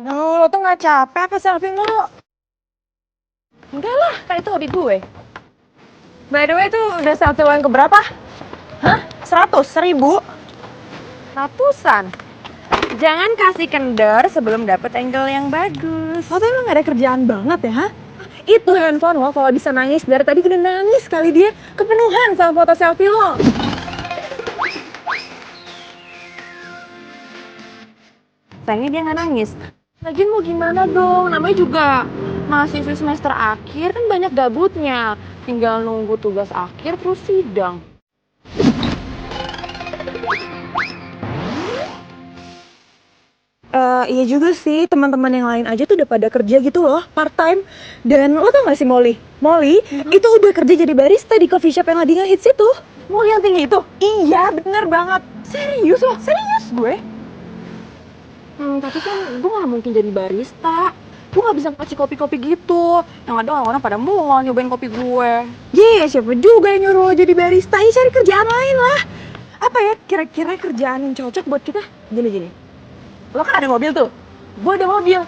Lo tuh gak capek apa selfie mulu? Enggak lah, kan itu hobi gue. By the way tuh udah selfie lo yang keberapa? Hah? 100? 1000? Ratusan. Jangan kasih kendor sebelum dapet angle yang bagus. Lo tuh emang gak ada kerjaan banget ya, ha? Itu handphone lo kalau bisa nangis, dari tadi udah nangis kali dia. Kepenuhan sama foto selfie lo. Sayangnya dia nggak nangis. Lagian mau gimana dong, namanya juga mahasiswa semester akhir kan banyak gabutnya. Tinggal nunggu tugas akhir terus sidang. Iya juga sih, teman-teman yang lain aja tuh udah pada kerja gitu loh, part time. Dan lo tau gak sih Molly? Molly itu udah kerja jadi barista di coffee shop yang lagi ngehits itu. Molly yang tinggi itu? Iya, bener banget. Serius loh, serius gue. Tapi kan gue gak mungkin jadi barista. Gue gak bisa kasih kopi-kopi gitu. Yang ada orang-orang pada mual nyobain kopi gue. Siapa juga yang nyuruh lo jadi barista? Ya cari kerjaan lain lah. Apa ya kira-kira kerjaan yang cocok buat kita? Gini. Lo kan ada mobil tuh, gue ada mobil.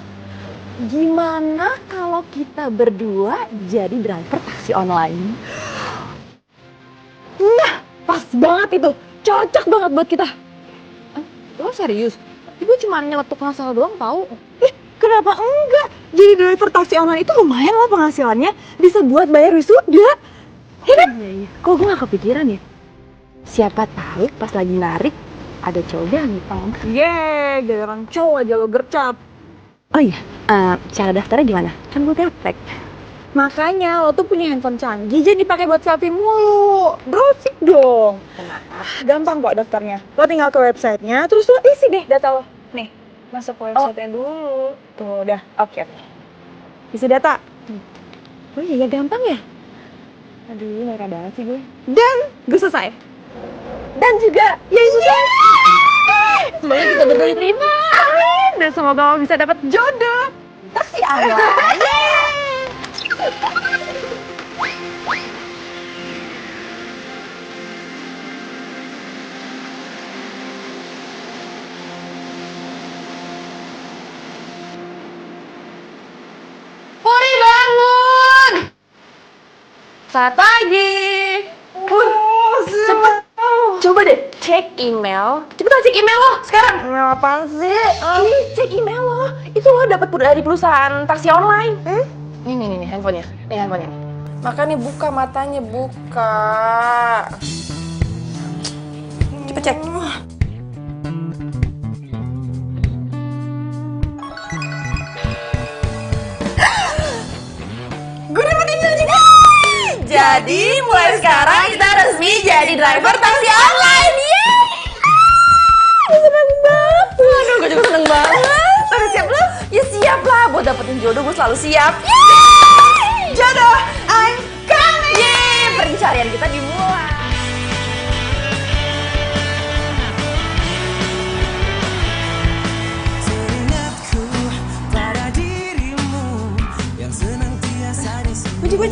Gimana kalau kita berdua jadi driver taksi online? Nah, pas banget itu. Cocok banget buat kita. Lo serius? Gue cuma nyeletuk ngasal doang tau. Kenapa enggak? Jadi driver taksi online itu lumayan loh penghasilannya. Bisa buat bayar wisuda. Ya kan? Iya. Kok gue gak kepikiran ya? Siapa tahu pas lagi narik ada cowok ganteng. Giliran cowok aja lo gercap. Oh iya, cara daftarnya gimana? Kan gue gaptek. Makanya lo tuh punya handphone canggih, jadi dipakai buat selfie mulu. Browsing dong. Gampang kok daftarnya. Lo tinggal ke websitenya, terus lo isi deh data lo. Nih, masuk ke websitenya dulu. Tuh, udah. Oke. Isi data. Oh iya, gampang ya? Aduh, merah banget sih gue. Dan gue selesai. Dan juga, Semoga kita berdua diterima. Amin. Dan semoga lo bisa dapat jodoh. Taksi online. Puri bangun. Selamat pagi. Cepet. Coba deh cek email. Cepetan cek email lo sekarang. Email apaan sih? Cek email lo. Itu lo dapet dari perusahaan taksi online. Ini handphonenya. Nih handphonenya. Makanya buka matanya, buka. Cepet cek. Gue dapet email juga. Jadi mulai sekarang kita resmi jadi driver taksi online. Seneng banget. Aduh, gue juga seneng banget. Udah siap lo? Ya siap lah, buat dapetin jodoh gue selalu siap. Jodoh, I'm coming. Yeay, pencarian kita dimulai.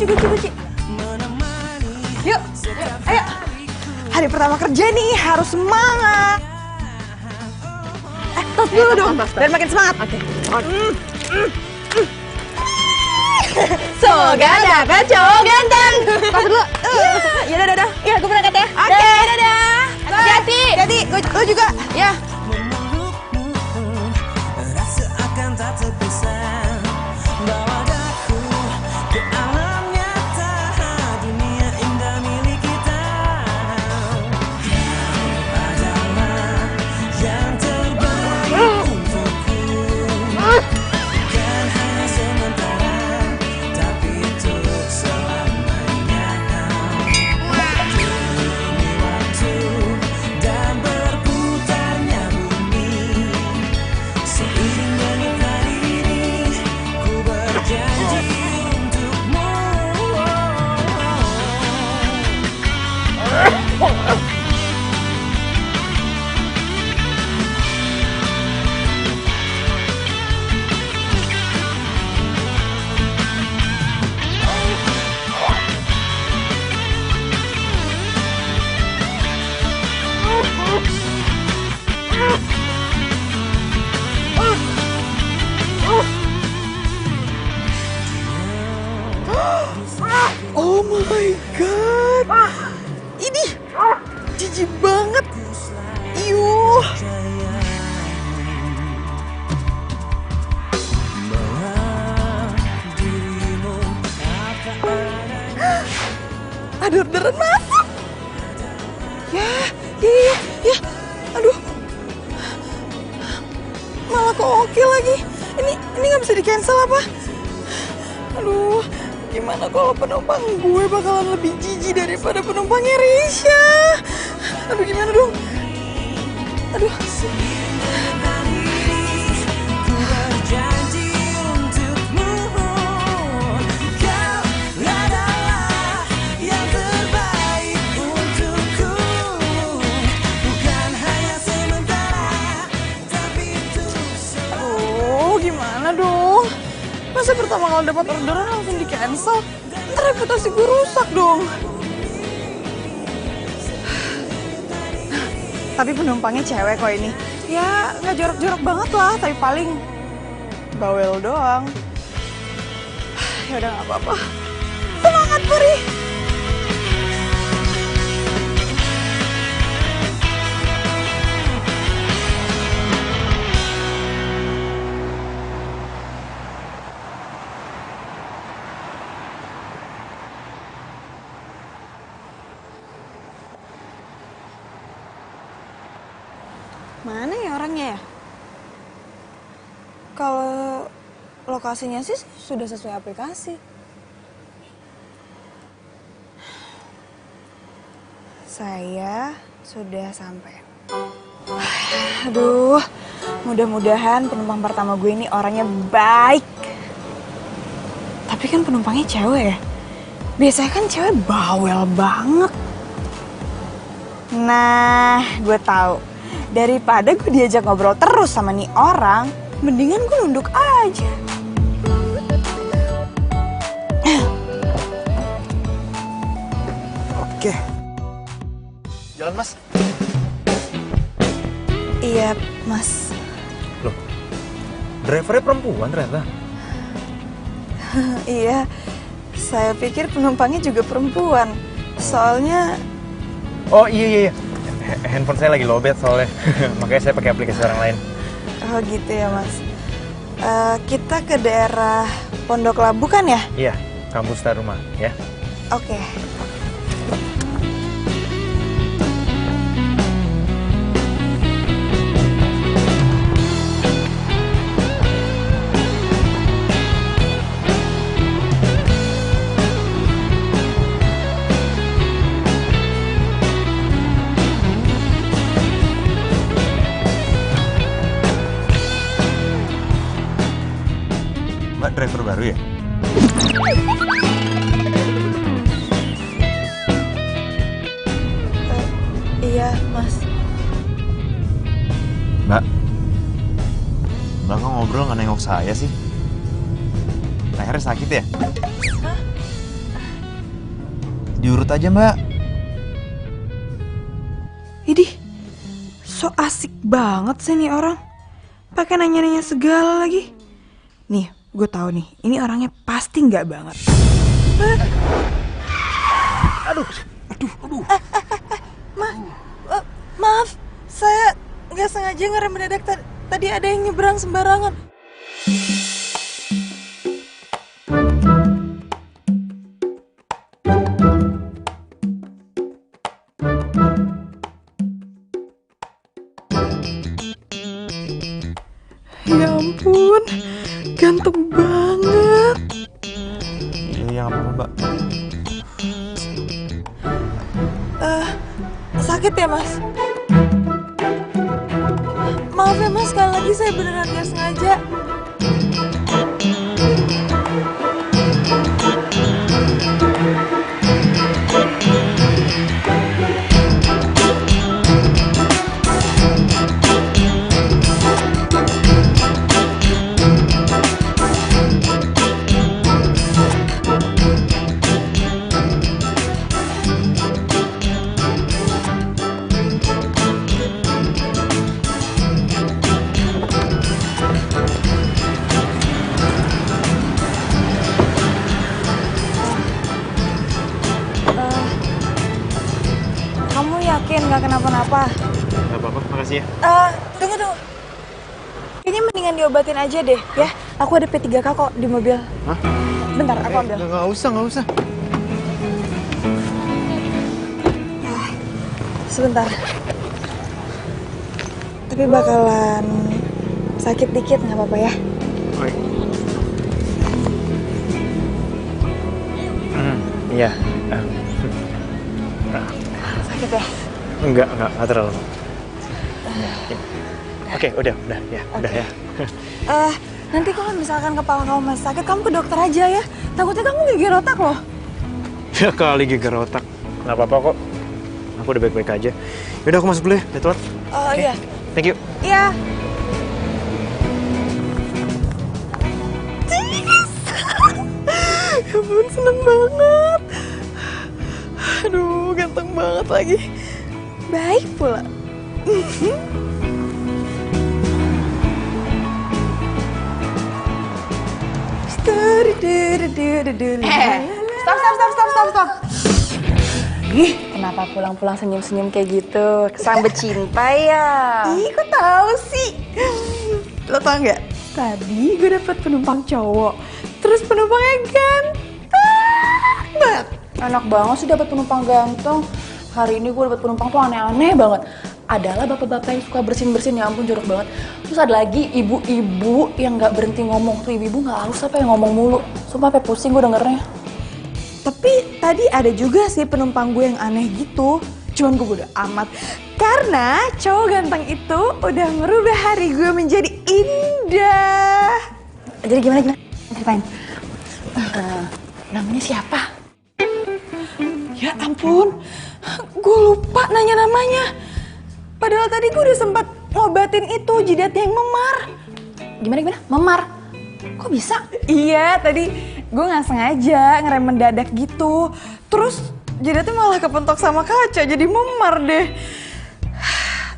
Kunci. Yuk, ayo. Hari pertama kerja nih, harus semangat. Tas dulu dong, biar makin semangat. Oke. Semoga dapat cowok ganteng. Tas dulu. Ya dadah. Ya, gue berangkat ya. Oke. Dadah. Hati-hati. Jadi, gue juga. Ya. my god. Ini jijik banget. Yuh. Ada orderan masuk. Ya. Aduh. Malah kok oke lagi. Ini nggak bisa di cancel apa? Aduh, gimana kalau penumpang gue bakalan lebih jijik daripada penumpangnya Risha? Aduh, gimana dong? Aduh. Gimana dong? Masa pertama kali dapat orderan langsung di cancel? Ntar reputasi gue rusak dong. Tapi penumpangnya cewek kok ini. Ya nggak jorok-jorok banget lah, tapi paling bawel doang. Ya udah nggak apa-apa. Semangat Puri. Mana ya orangnya ya? Kalau lokasinya sih sudah sesuai aplikasi. Saya sudah sampai. Aduh, mudah-mudahan penumpang pertama gue ini orangnya baik. Tapi kan penumpangnya cewek ya? Biasanya kan cewek bawel banget. Nah, gue tahu. Daripada gue diajak ngobrol terus sama nih orang, mendingan gue nunduk aja. Oke. Jalan, Mas. Iya, Mas. Loh, drivernya perempuan ternyata. Iya, saya pikir penumpangnya juga perempuan. Soalnya... Oh iya. Handphone saya lagi lowbat soalnya. Makanya saya pakai aplikasi orang lain. Oh gitu ya, Mas. Kita ke daerah Pondok Labu kan ya? Iya, kampus Taruma ya. Oke. Mbak driver baru ya? Iya, Mas. Mbak kok ngobrol nggak nengok saya sih? Lehernya sakit ya? Hah? Diurut aja, Mbak. Idih, so asik banget sih nih orang. Pakai nanya-nanya segala lagi. Nih, gue tahu nih, ini orangnya pasti nggak banget. Aduh. Maaf, saya nggak sengaja ngerem mendadak. Tadi ada yang nyebrang sembarangan. Ya ampun, ganteng banget. Iya, nggak apa-apa, Mbak. Sakit ya, Mas? Maaf ya, Mas, sekali lagi saya beneran gak sengaja. apa-apa. Gak apa-apa, makasih ya. Tunggu. Kayaknya mendingan diobatin aja deh, ya. Aku ada P3K kok di mobil. Hah? Bentar, aku ambil. Nggak usah. Sebentar. Tapi bakalan sakit dikit, nggak apa-apa ya? Iya. Sakit ya? Enggak terlalu. Oke, udah ya. Nanti kalau misalkan kepala kamu masih sakit, kamu ke dokter aja ya. Takutnya kamu geger otak loh. Ya kali geger otak. Nggak apa-apa kok. Aku udah baik-baik aja. Yaudah aku masuk dulu ya, udah telat. Oh iya. Thank you. Iya. Ya ampun, seneng banget. Aduh, ganteng banget lagi. Baik pula. Stop. Ih, kenapa pulang-pulang senyum-senyum kayak gitu? Kesambet cinta ya? Ih, kok tahu sih? Lo tau nggak? Tadi gue dapet penumpang cowok, terus penumpangnya ganteng banget. Enak banget sih dapet penumpang ganteng. Hari ini gue dapet penumpang tuh aneh-aneh banget. Adalah bapak-bapak yang suka bersin-bersin, ya ampun jorok banget. Terus ada lagi ibu-ibu yang nggak berhenti ngomong. Tuh ibu-ibu nggak harus apa yang ngomong mulu. Sumpah sampai pusing gue dengernya. Tapi tadi ada juga sih penumpang gue yang aneh gitu. Cuman gue bodo amat. Karena cowok ganteng itu udah merubah hari gue menjadi indah. Jadi gimana? Ceritain. Namanya siapa? Ya ampun, gue lupa nanya namanya. Padahal tadi gue udah sempat ngobatin itu jidatnya yang memar. Gimana? Memar? Kok bisa? Iya, tadi gue nggak sengaja ngerem mendadak gitu. Terus jidatnya malah kepentok sama kaca, jadi memar deh.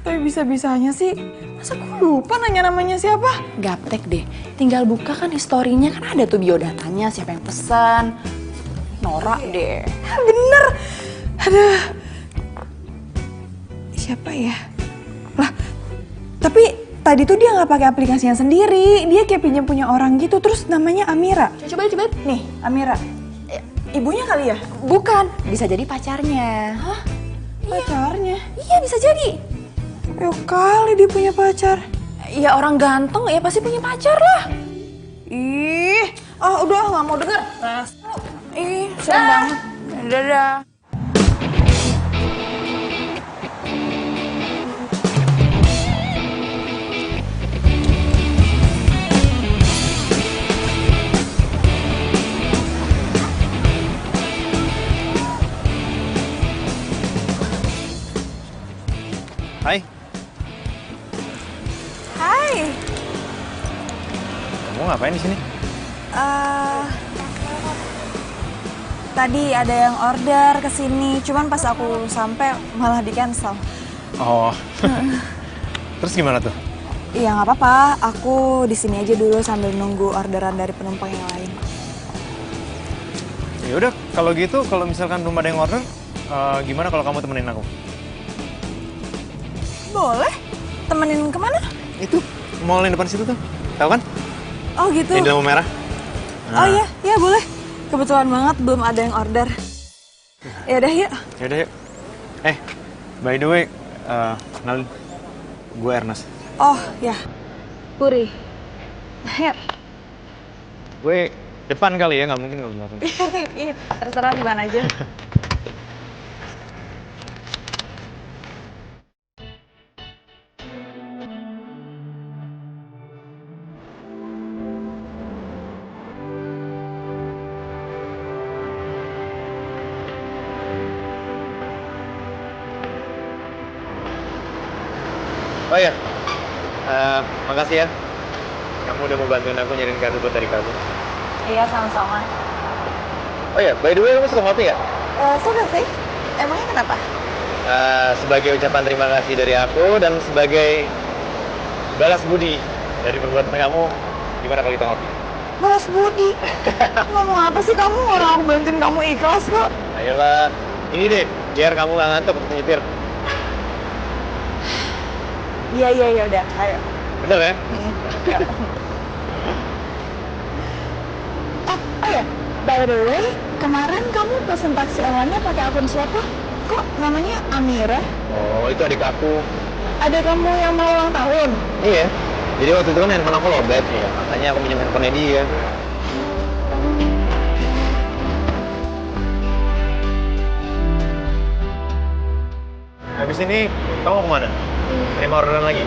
Tapi bisa-bisanya sih, masa gue lupa nanya namanya siapa? Gaptek deh, tinggal buka kan historinya, kan ada tuh biodatanya, siapa yang pesan. Norak deh. Bener. Aduh. Siapa ya? Lah, tapi tadi tuh dia nggak pakai aplikasinya sendiri. Dia kayak pinjam punya orang gitu. Terus namanya Amira. Coba. Nih, Amira. Ibunya kali ya? Bukan. Bisa jadi pacarnya. Hah? Pacarnya? Iya, bisa jadi. Kali dia punya pacar. Ya orang ganteng ya pasti punya pacar lah. Ih, udah nggak mau denger. Ih, serem banget. Dadah. Hai. Hai. Kamu ngapain di sini? Tadi ada yang order ke sini, cuman pas aku sampai malah di cancel. Oh. Terus gimana tuh? Iya nggak apa-apa, aku di sini aja dulu sambil nunggu orderan dari penumpang yang lain. Ya udah, kalau gitu, kalau misalkan belum ada yang order, gimana kalau kamu temenin aku? Boleh. Temenin kemana? Itu mall yang depan situ tuh, tahu kan? Oh gitu. Yang di lampu merah. Oh iya boleh. Kebetulan banget belum ada yang order. Ya udah yuk. Yaudah yuk. By the way, kenalin, gue Ernest. Oh ya. Puri. Ayo. Gue depan kali ya, nggak mungkin gue belakang. Iya, terserah gimana aja. Oh iya, makasih ya. Kamu udah mau bantuin aku nyariin kado buat dari kamu. Iya, sama-sama. Oh iya, by the way, kamu suka kopi nggak? Sudah sih. Emangnya kenapa? Sebagai ucapan terima kasih dari aku dan sebagai balas budi dari perbuatan kamu, gimana kalau kita ngopi? Balas budi. Ngomong apa sih kamu? Orang aku bantuin kamu ikhlas kok. Ayolah, ini deh, biar kamu nggak ngantuk waktu nyetir. Iya udah, ayo. Bener ya? Oh ya, by the way, kemarin kamu presentasi online-nya pakai akun siapa? Kok namanya Amira? Oh, itu adik aku. Ada kamu yang mau ulang tahun? Iya. Jadi waktu itu kan handphone aku lowbat ya, makanya aku pinjam handphonenya dia. Habis ini kamu mau kemana? Terima orderan lagi?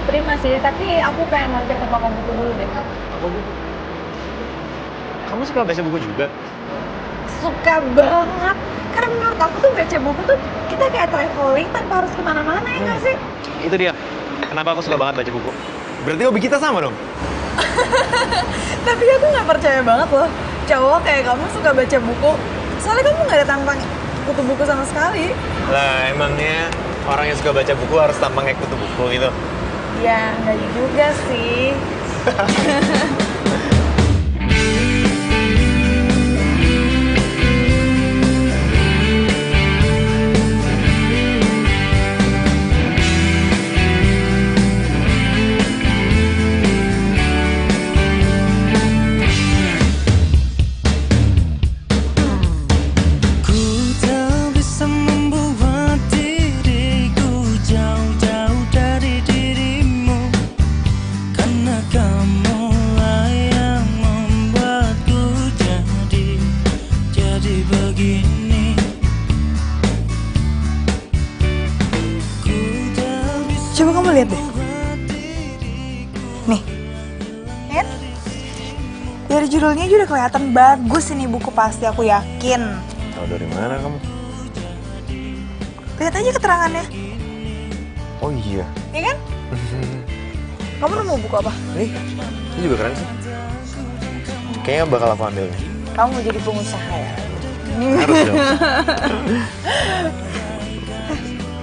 Terima sih, tapi aku pengen mampir ke toko buku dulu deh. Apa buku? Kamu suka baca buku juga? Suka banget. Karena menurut aku tuh baca buku tuh kita kayak traveling tanpa harus kemana-mana ya nggak sih? Itu dia. Kenapa aku suka banget baca buku? Berarti hobi kita sama dong? Tapi aku nggak percaya banget loh, cowok kayak kamu suka baca buku. Soalnya kamu nggak ada tampang kutu buku sama sekali. Lah, emangnya orang yang suka baca buku harus tampang kayak kutu buku gitu? Ya, nggak juga sih. Coba kamu lihat deh. Nih. Lihat. Dari judulnya aja udah kelihatan bagus ini buku pasti, aku yakin. Tahu dari mana kamu? Lihat aja keterangannya. Oh iya. Iya kan? Kamu nemu buku apa? Nih, ini juga keren sih. Kayaknya bakal aku ambil nih. Kamu mau jadi pengusaha ya? Harus dong.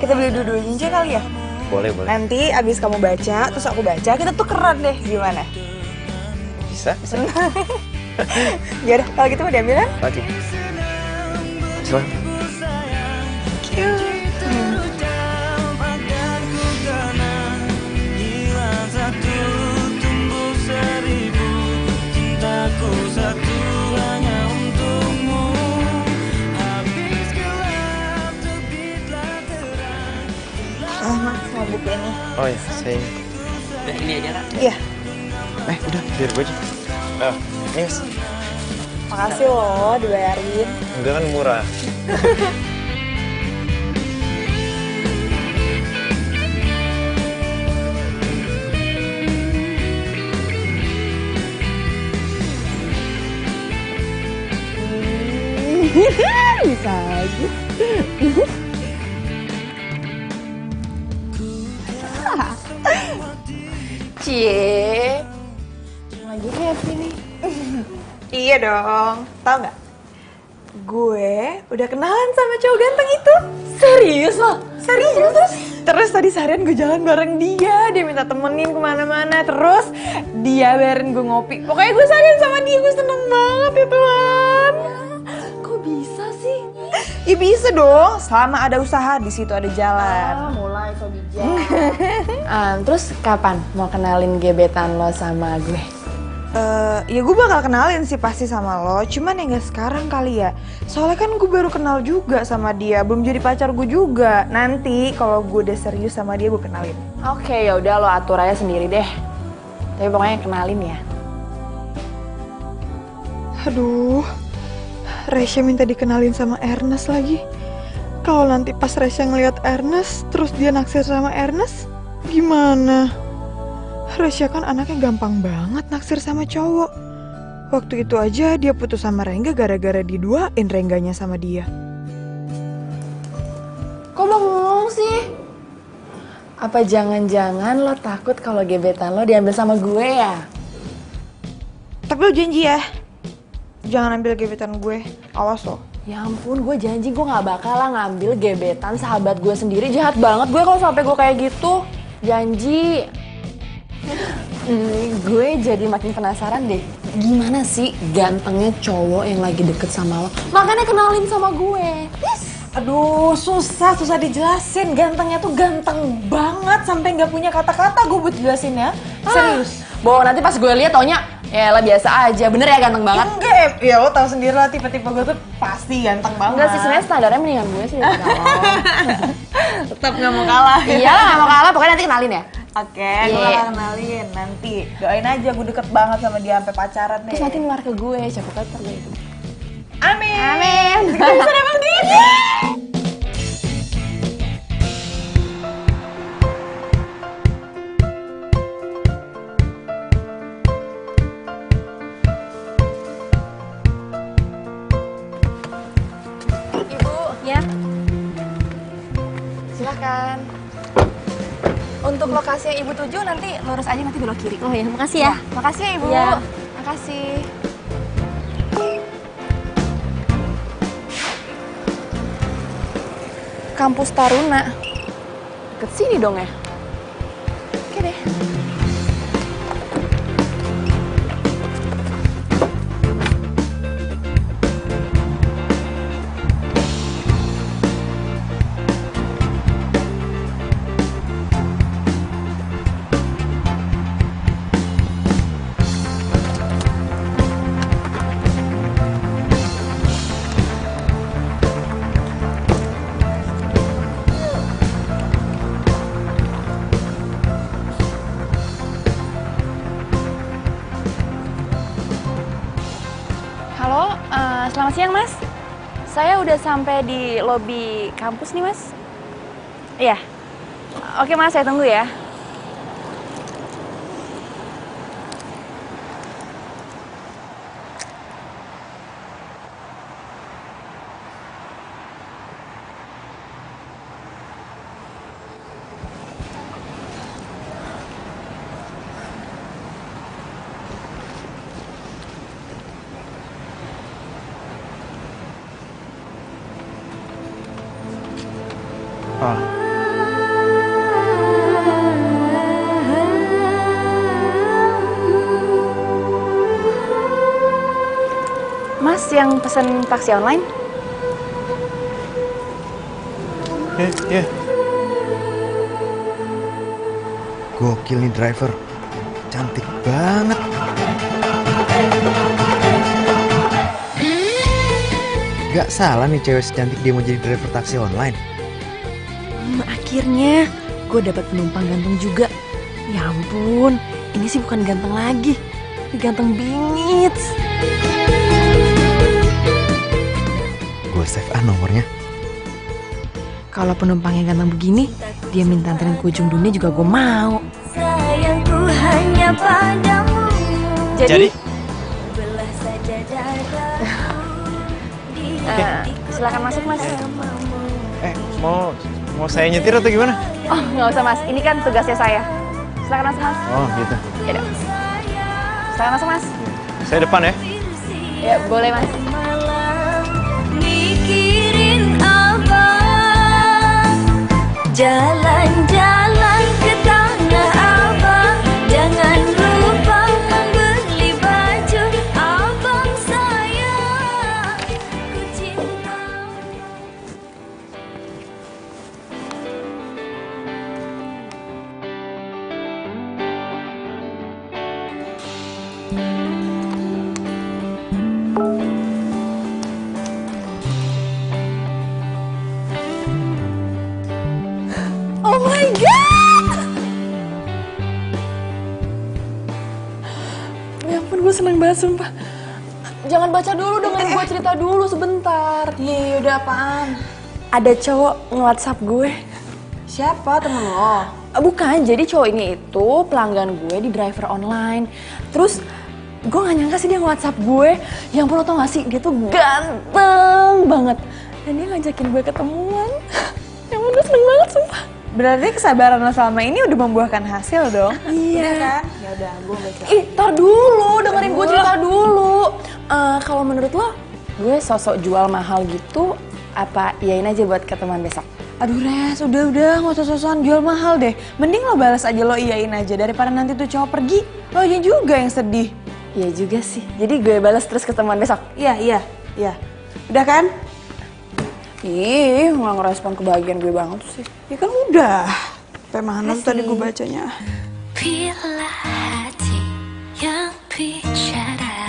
Kita beli dua-duanya aja kali ya? Boleh, boleh. Nanti abis kamu baca, terus aku baca, kita tukeran deh, gimana? Bisa, bisa. Yaudah, kalau gitu mau diambil kan? Oke. Silakan. Mas, mau buku ini. Oh iya, saya ini. Udah ini aja Kak? Iya, Udah, biar gue aja. Yes. makasih loh dibayarin. Enggak kan murah. Bisa aja. Cie, lagi happy nih. Iya dong, tau nggak? Gue udah kenalan sama cowok ganteng itu. Serius loh? Serius. Terus tadi seharian gue jalan bareng dia minta temenin kemana-mana. Terus dia bayarin gue ngopi. Pokoknya gue seharian sama dia, gue seneng banget ya Tuhan. Kok bisa sih? Ya bisa dong, selama ada usaha di situ ada jalan. Mulai so bijak. Terus kapan mau kenalin gebetan lo sama gue? Ya gue bakal kenalin sih pasti sama lo, cuman ya nggak sekarang kali ya. Soalnya kan gue baru kenal juga sama dia, belum jadi pacar gue juga. Nanti kalau gue udah serius sama dia gue kenalin. Oke, ya udah lo atur aja sendiri deh. Tapi pokoknya kenalin ya. Aduh, Resya minta dikenalin sama Ernest lagi. Kalau nanti pas Resya ngeliat Ernest, terus dia naksir sama Ernest, gimana? Resya kan anaknya gampang banget naksir sama cowok. Waktu itu aja dia putus sama Rengga gara-gara diduain Rengganya sama dia. Kok bengong sih? Apa jangan-jangan lo takut kalau gebetan lo diambil sama gue ya? Tapi lo janji ya, jangan ambil gebetan gue, awas lo. Ya ampun, gue janji gue gak bakal lah ngambil gebetan sahabat gue sendiri. Jahat banget gue kalau sampai gue kayak gitu. Janji. Gue jadi makin penasaran deh. Gimana sih gantengnya cowok yang lagi deket sama lo? Makanya kenalin sama gue. Yes. Aduh, susah dijelasin. Gantengnya tuh ganteng banget sampai nggak punya kata-kata gue buat jelasinnya. Serius. Bohong, nanti pas gue lihat taunya ya lah biasa aja. Bener ya ganteng banget? Enggak, ya lo tau sendiri lah tipe-tipe gue tuh pasti ganteng banget. Enggak sih, sebenarnya standarnya mendingan gue sih daripada lo. Tetap nggak mau kalah. Iya, gak mau kalah, pokoknya nanti kenalin ya. Oke, gue bakal kenalin nanti. Doain aja gue deket banget sama dia sampai pacaran deh. Terus nanti ngeluar ke gue, siapa kali ntar gue itu. Amin. Amin. Kita bisa dapat gini. Ibu, ya. Silakan. Untuk lokasi yang Ibu tuju nanti lurus aja, nanti belok kiri. Oh ya, makasih ya. Makasih ya Ibu. Iya. Makasih. Kampus Taruna. Deket sini dong ya. Oke deh. Halo, selamat siang Mas. Saya udah sampai di lobi kampus nih Mas. Iya. Oke Mas, saya tunggu ya. Mas yang pesen taksi online? Iya. Gokil nih driver. Cantik banget. Gak salah nih cewek secantik dia mau jadi driver taksi online. Akhirnya gue dapat penumpang ganteng juga. Ya ampun, ini sih bukan ganteng lagi, tapi ganteng bingit. Gue save nomornya. Kalau penumpangnya ganteng begini, dia minta anterin ke ujung dunia juga gue mau. Sayangku hanya padamu. Jadi? Silakan masuk Mas. Mau saya nyetir atau gimana? Oh nggak usah Mas, ini kan tugasnya saya. Silakan masuk Mas. Oh gitu. Ya udah. Silakan masuk Mas. Saya depan ya. Ya boleh Mas. Malam mikirin apa? Jalan-jalan ke Tanah Abang. Jangan lupa membeli baju abang sayang. Ku cinta. Oh my god! Ya ampun, gue seneng banget sumpah. Jangan baca dulu, dengerin gue cerita dulu sebentar. Iya, udah apaan? Ada cowok nge-WhatsApp gue. Siapa temen lo? Bukan, jadi cowok ini itu pelanggan gue di driver online. Terus gue gak nyangka sih dia nge-WhatsApp gue. Yang pun lo tau gak sih, dia tuh ganteng banget. Dan dia ngajakin gue ketemuan. Ya ampun, gue seneng banget sumpah. Berarti kesabaran lo selama ini udah membuahkan hasil dong? Iya. Kan? Ya udah, gue baca. Ih, tar dulu, dengerin gue cerita dulu. Kalau menurut lo, gue sosok jual mahal gitu, apa iyain aja buat ketemuan besok? Aduh Res, udah nggak usah sosokan jual mahal deh. Mending lo balas aja, lo iyain aja daripada nanti tuh cowok pergi. Lo aja juga yang sedih. Iya juga sih, jadi gue balas terus ketemuan besok. Iya. Udah kan? Ih, nggak ngerespon kebahagiaan gue banget sih. Ya kan udah. Sampai mana tuh tadi gue bacanya? Bila hati yang bicara,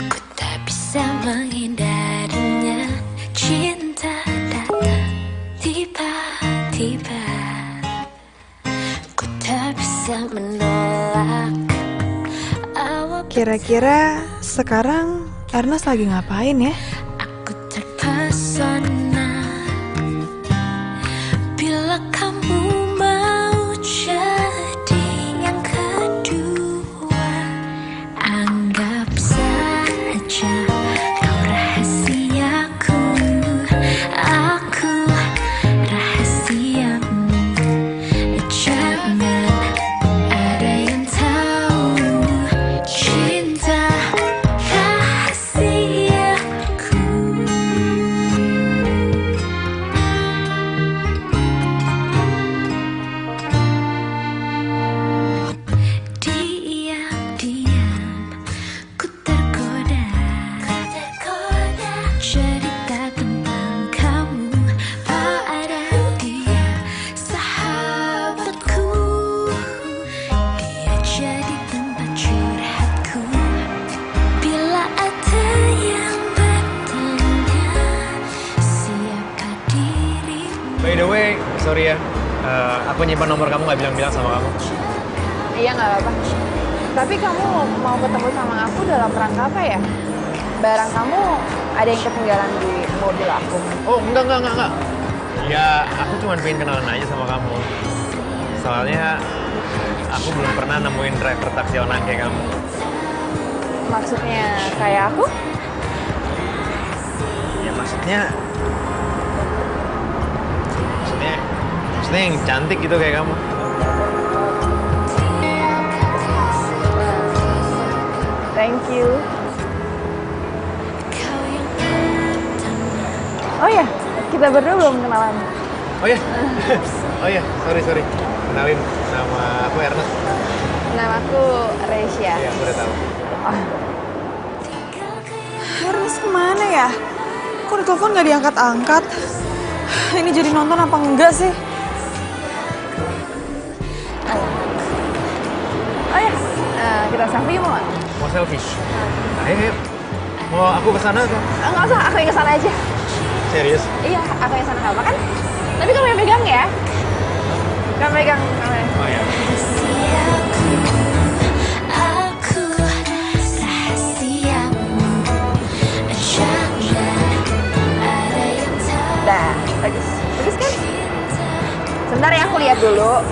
ku tak bisa menghindarinya. Cinta datang tiba-tiba, ku tak bisa menolak. Kira-kira sekarang Ernest lagi ngapain ya? Aku terpesona bila kamu mau jadi yang kedua. Anggap saja kau rahasiaku, aku rahasiamu. Jangan ada yang tahu cinta rahasiaku. Diam-diam ku tergoda cerita tentang kamu pada dia, sahabatku. Dia jadi tempat curhatku bila ada yang bertanya siapa dirimu. By the way, sorry ya. Aku nyimpan nomor kamu nggak bilang-bilang sama kamu. Iya nggak apa-apa. Tapi kamu mau ketemu sama aku dalam rangka apa ya? Barang kamu ada yang ketinggalan di mobil aku. Oh, enggak. Ya, aku cuma pengen kenalan aja sama kamu. Soalnya aku belum pernah nemuin driver taksi online kayak kamu. Maksudnya kayak aku? Ya maksudnya yang cantik gitu kayak kamu. Thank you. Kau yang pertama. Oh ya, kita berdua belum kenalan. Oh ya, sorry. Kenalin, nama aku Ernest. Nama aku Reisha. Iya, aku udah tahu. Ernest kemana ya? Kok di telepon gak diangkat-angkat? Ini jadi nonton apa enggak sih? Oh ya, kita selfie mau nggak? Mau selfie? Ayo. Mau aku kesana tuh? Nggak usah, aku yang kesana aja. Serius? Iya, aku yang sana nggak apa kan? Tapi kamu yang pegang ya. Kamu pegang, kamu. Oh ya. Rahasiaku, aku rahasiamu. Jangan ada yang tahu Dah, bagus. Bagus kan? Sebentar ya, aku lihat dulu.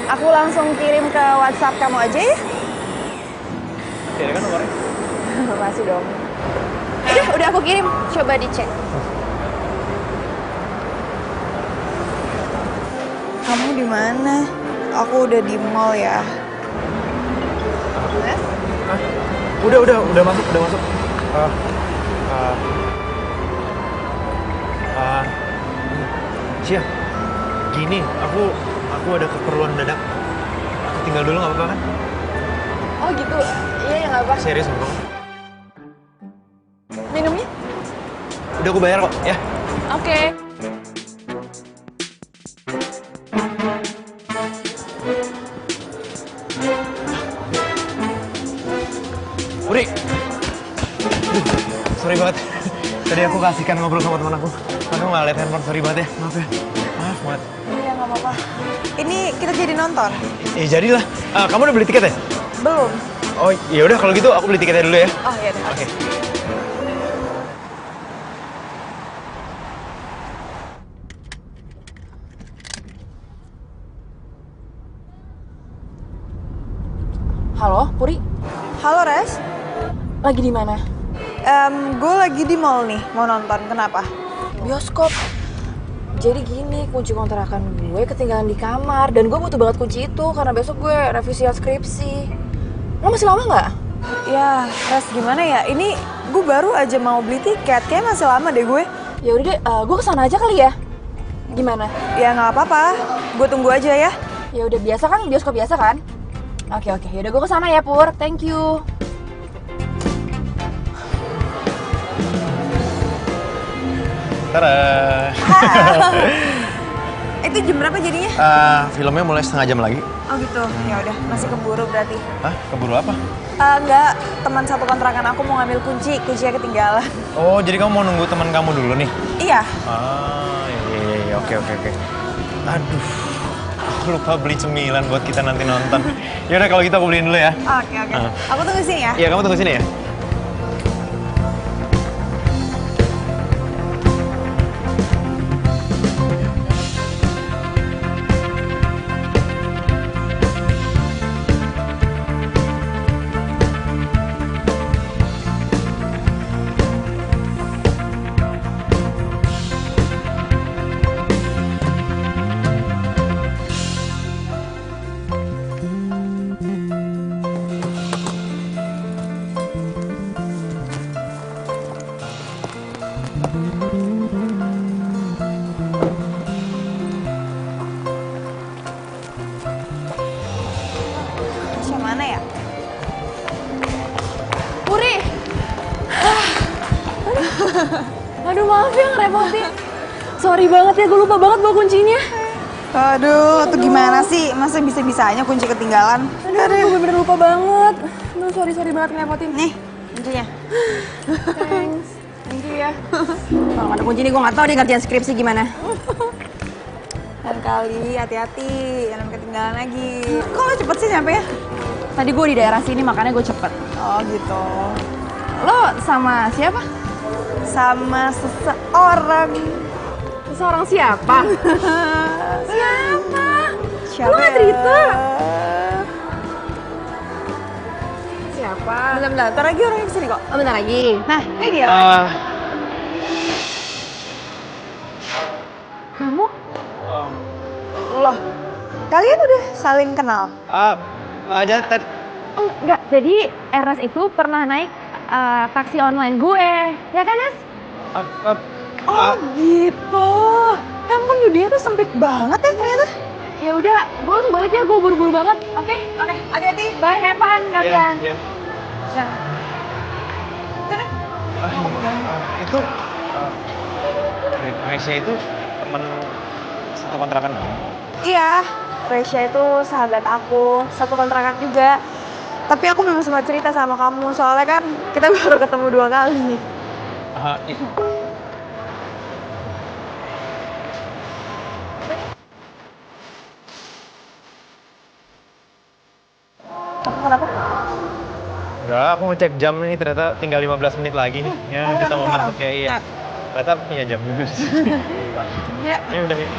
Aku langsung kirim ke WhatsApp kamu aja ya. Iya kan nomornya? Masih dong. Udah aku kirim. Coba dicek. Kamu di mana? Aku udah di mall ya. Mas? Hah? Udah masuk. Cia, gini, aku ada keperluan mendadak. Aku tinggal dulu nggak apa-apa kan? Oh gitu. Iya ya nggak apa. Serius nggak apa-apa. Minumnya? Udah aku bayar kok, ya. Oke. Puri. Aduh, sorry banget. Tadi aku kasihkan ngobrol sama teman aku. Aku nggak lihat handphone, sorry banget ya. Maaf ya. Maaf banget. Iya nggak apa-apa. Ini kita jadi nonton? Jadilah. Kamu udah beli tiket ya? Belum. Oh, ya udah kalau gitu aku beli tiketnya dulu ya. Oh iya deh. Oke. Halo, Puri. Halo Res, Lagi di mana? gue lagi di mall nih, mau nonton. Kenapa? Bioskop. Jadi gini, kunci kontrakan gue ketinggalan di kamar dan gue butuh banget kunci itu karena besok gue revisian skripsi. Lo masih lama nggak? Ya, Res gimana ya? Ini gue baru aja mau beli tiket, kayaknya masih lama deh gue. Ya udah deh, gue kesana aja kali ya. Gimana? Ya nggak apa-apa, gue tunggu aja ya. Ya udah biasa kan, bioskop biasa kan? Oke, yaudah gue kesana ya Pur. Thank you. Tada. Itu jam berapa jadinya? Filmnya mulai setengah jam lagi. Oh gitu, ya udah masih keburu berarti. Hah? Keburu apa? Enggak, teman satu kontrakan aku mau ngambil kuncinya ketinggalan. Oh, jadi kamu mau nunggu teman kamu dulu nih? Iya. Iya, oke. Aduh, aku lupa beli cemilan buat kita nanti nonton. Yaudah kalau gitu aku beliin dulu ya. Oke. Aku tunggu sini ya. Iya, kamu tunggu sini ya. Tasya mana ya? Puri! Aduh maaf ya ngerepotin. Sorry banget ya, gue lupa banget bawa kuncinya. Aduh, tuh gimana sih? Masa bisa-bisanya kunci ketinggalan? Aduh, gue bener-bener lupa banget. Aduh, sorry banget ngerepotin. Nih, kuncinya. Thanks. Thank you ya. Kalau ada kunci ini gue nggak tahu dia ngerjain skripsi gimana. Dan kali hati-hati, jangan ketinggalan lagi. Kok lo cepet sih nyampe ya? Tadi gue di daerah sini makanya gue cepet. Oh gitu. Lo sama siapa? Sama seseorang. Seorang siapa? Siapa? Siapa? Lo nggak cerita? Siapa? Bentar, ntar lagi orangnya kesini kok. Oh, bentar lagi. Nah, ini dia. Kamu? Loh, kalian udah saling kenal? Aja tadi. Enggak, jadi Ernest itu pernah naik taksi online gue. Ya kan, Nes? Oh gitu. Emang dunia tuh sempit banget ya ternyata. Ya udah, gue langsung balik ya, gue buru-buru banget. Oke, hati-hati. Bye, have fun kalian. Iya. Nah, Itu Resya itu teman satu kontrakan kamu? Iya, Resya itu sahabat aku, satu kontrakan juga. Tapi aku memang sempat cerita sama kamu, soalnya kan kita baru ketemu 2 kali. Kamu kenapa? Enggak, aku ngecek jam ini ternyata tinggal 15 menit lagi nih. Ya, kita mau masuk ya, iya. Ternyata punya jam juga sih. Ya. Ya udah ya.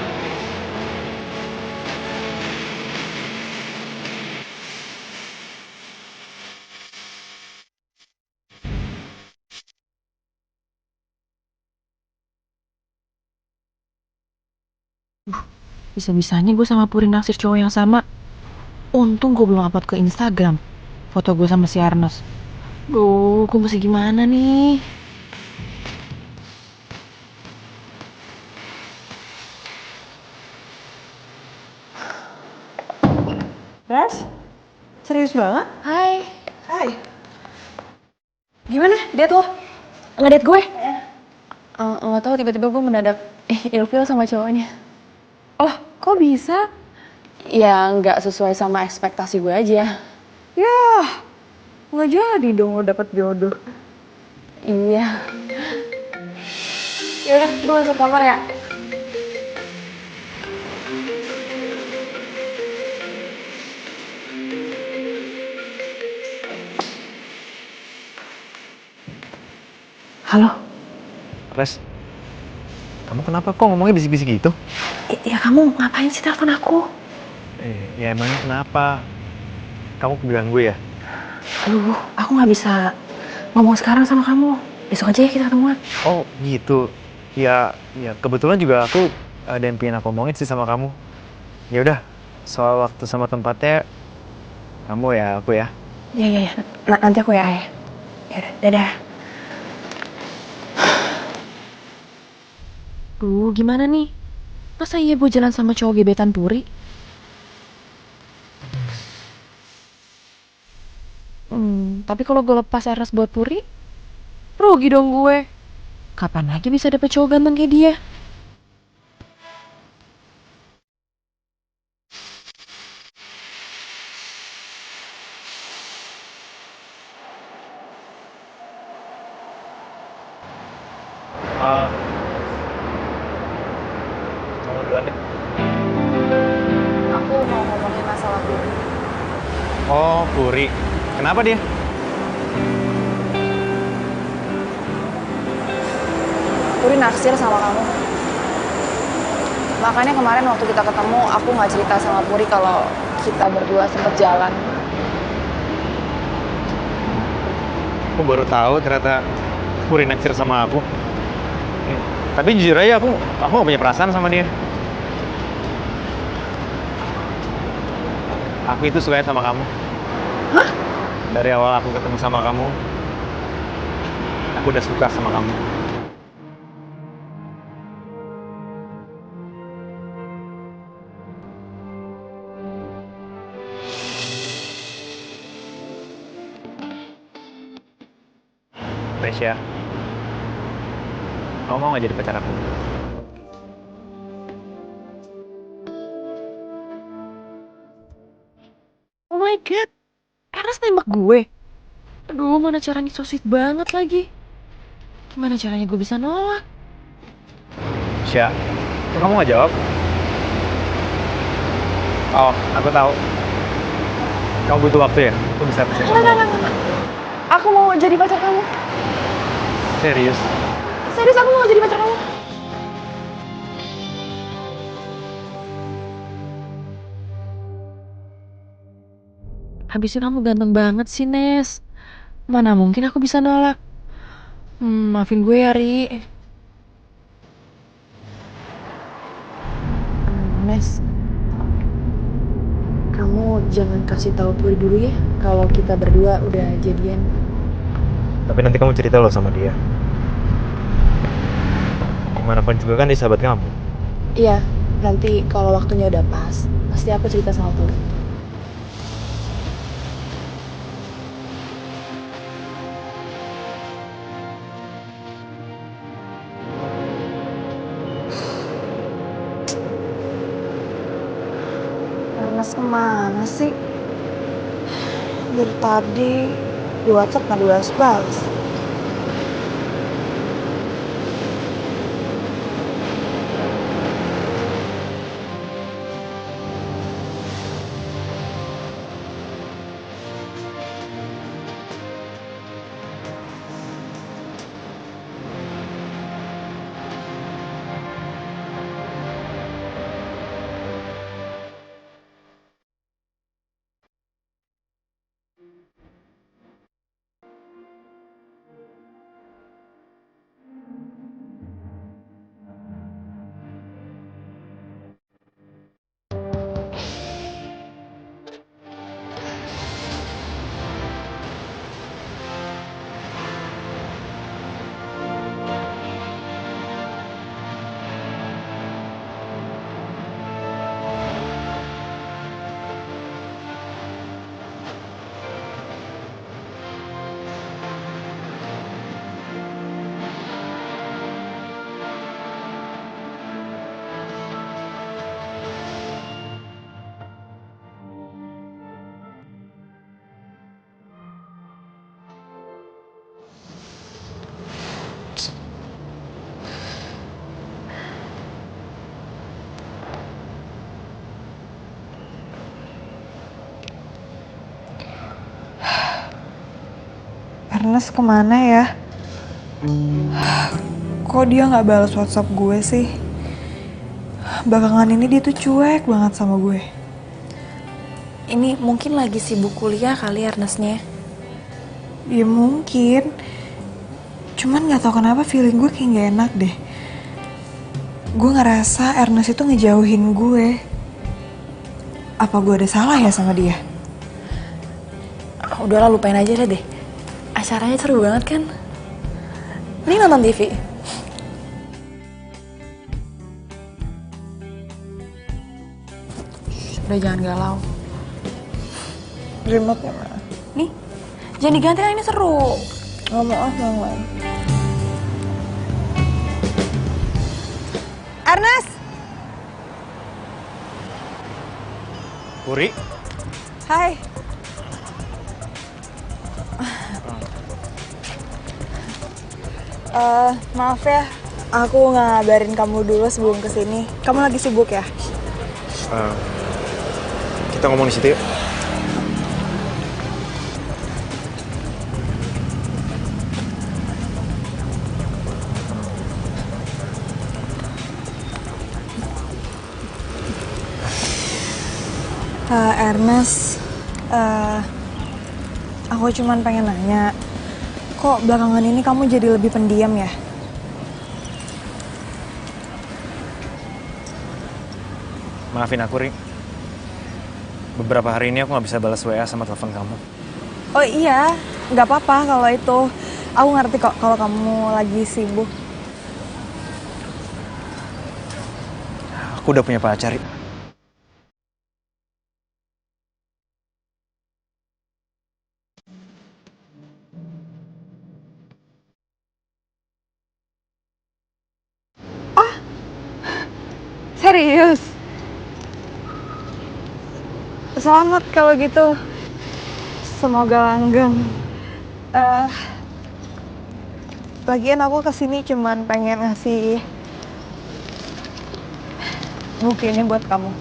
bisa-bisanya gue sama Puri naksir cowok yang sama. Untung gue belum upload ke Instagram foto gue sama si Ernest. Duh, gue mesti gimana nih? Res? Serius banget? Hai. Hai. Gimana? Date lo? Nggak date gue? Nggak tahu, tiba-tiba gue mendadak ilfeel sama cowoknya. Oh, kok bisa? Ya nggak sesuai sama ekspektasi gue aja. Ya, nggak jadi dong lo dapet jodoh. Iya. Yaudah, gue masuk kamar ya. Halo? Res, kamu kenapa kok ngomongnya bisik-bisik gitu? Ya kamu ngapain sih telepon aku? Ya emangnya kenapa? Kamu keganggu ya? Aduh, aku nggak bisa ngomong sekarang sama kamu. Besok aja ya kita ketemuan. Oh gitu. Ya kebetulan juga aku ada yang pengen aku omongin sih sama kamu. Ya udah, soal waktu sama tempatnya kamu ya aku ya. Iya. Nanti aku ya, Ayah. Yaudah, dadah. Duh, gimana nih? Masa iya gue jalan sama cowok gebetan Puri? Tapi kalau gue lepas Ernest buat Puri, rugi dong gue. Kapan lagi bisa dapet cowok ganteng kayak dia? Kamu duluan deh. Aku mau ngomongin masalah Puri. Oh, Puri. Kenapa dia? Puri naksir sama kamu. Makanya kemarin waktu kita ketemu, aku nggak cerita sama Puri kalau kita berdua sempet jalan. Aku baru tahu ternyata Puri naksir sama aku. Tapi jujur aja aku gak punya perasaan sama dia. Aku itu suka sama kamu. Hah? Dari awal aku ketemu sama kamu, aku udah suka sama kamu. Tasya, kamu mau gak jadi pacar aku? Oh my god, Ernest nembak gue. Aduh, mana caranya so sweet banget lagi. Gimana caranya gue bisa nolak? Tasya, kok kamu gak jawab? Oh, aku tahu. Kamu butuh waktu ya? Aku bisa pesen kamu. Aku mau jadi pacar kamu. Serius? Serius, aku mau jadi pacar kamu. Habisnya kamu ganteng banget sih, Nes. Mana mungkin aku bisa nolak. Maafin gue ya, Ri. Nes, kamu jangan kasih tahu Puri dulu ya kalau kita berdua udah jadian. Tapi nanti kamu cerita loh sama dia. Gimana pun juga kan dia sahabat kamu. Iya, nanti kalau waktunya udah pas, pasti aku cerita sama Puri. Ernest kemana sih? Dari tadi di WhatsApp nggak dibalas-balas. Ernest kemana ya? Kok dia nggak balas WhatsApp gue sih? Belakangan ini dia tuh cuek banget sama gue. Ini mungkin lagi sibuk kuliah kali Ernestnya. Ya mungkin. Cuman nggak tahu kenapa feeling gue kayak nggak enak deh. Gue ngerasa Ernest itu ngejauhin gue. Apa gue ada salah ya sama dia? Udahlah, lupain aja deh. Acaranya seru banget kan? Ini nonton TV. Udah, jangan galau. Remote-nya mana? Nih, jangan diganti kan, ini seru. Oh, maaf, yang lain. Ernest! Puri? Hai. Maaf ya, aku nggak ngabarin kamu dulu sebelum kesini. Kamu lagi sibuk ya? Kita ngomong di situ yuk. Ernest, aku cuman pengen nanya, kok belakangan ini kamu jadi lebih pendiam ya? Maafin aku, Ri. Beberapa hari ini aku nggak bisa balas WA sama telepon kamu. Oh iya, nggak apa-apa kalau itu. Aku ngerti kok kalau kamu lagi sibuk. Aku udah punya pacar, Ri. Serius? Selamat kalau gitu. Semoga langgeng. Lagian aku kesini cuman pengen ngasih buku ini buat kamu.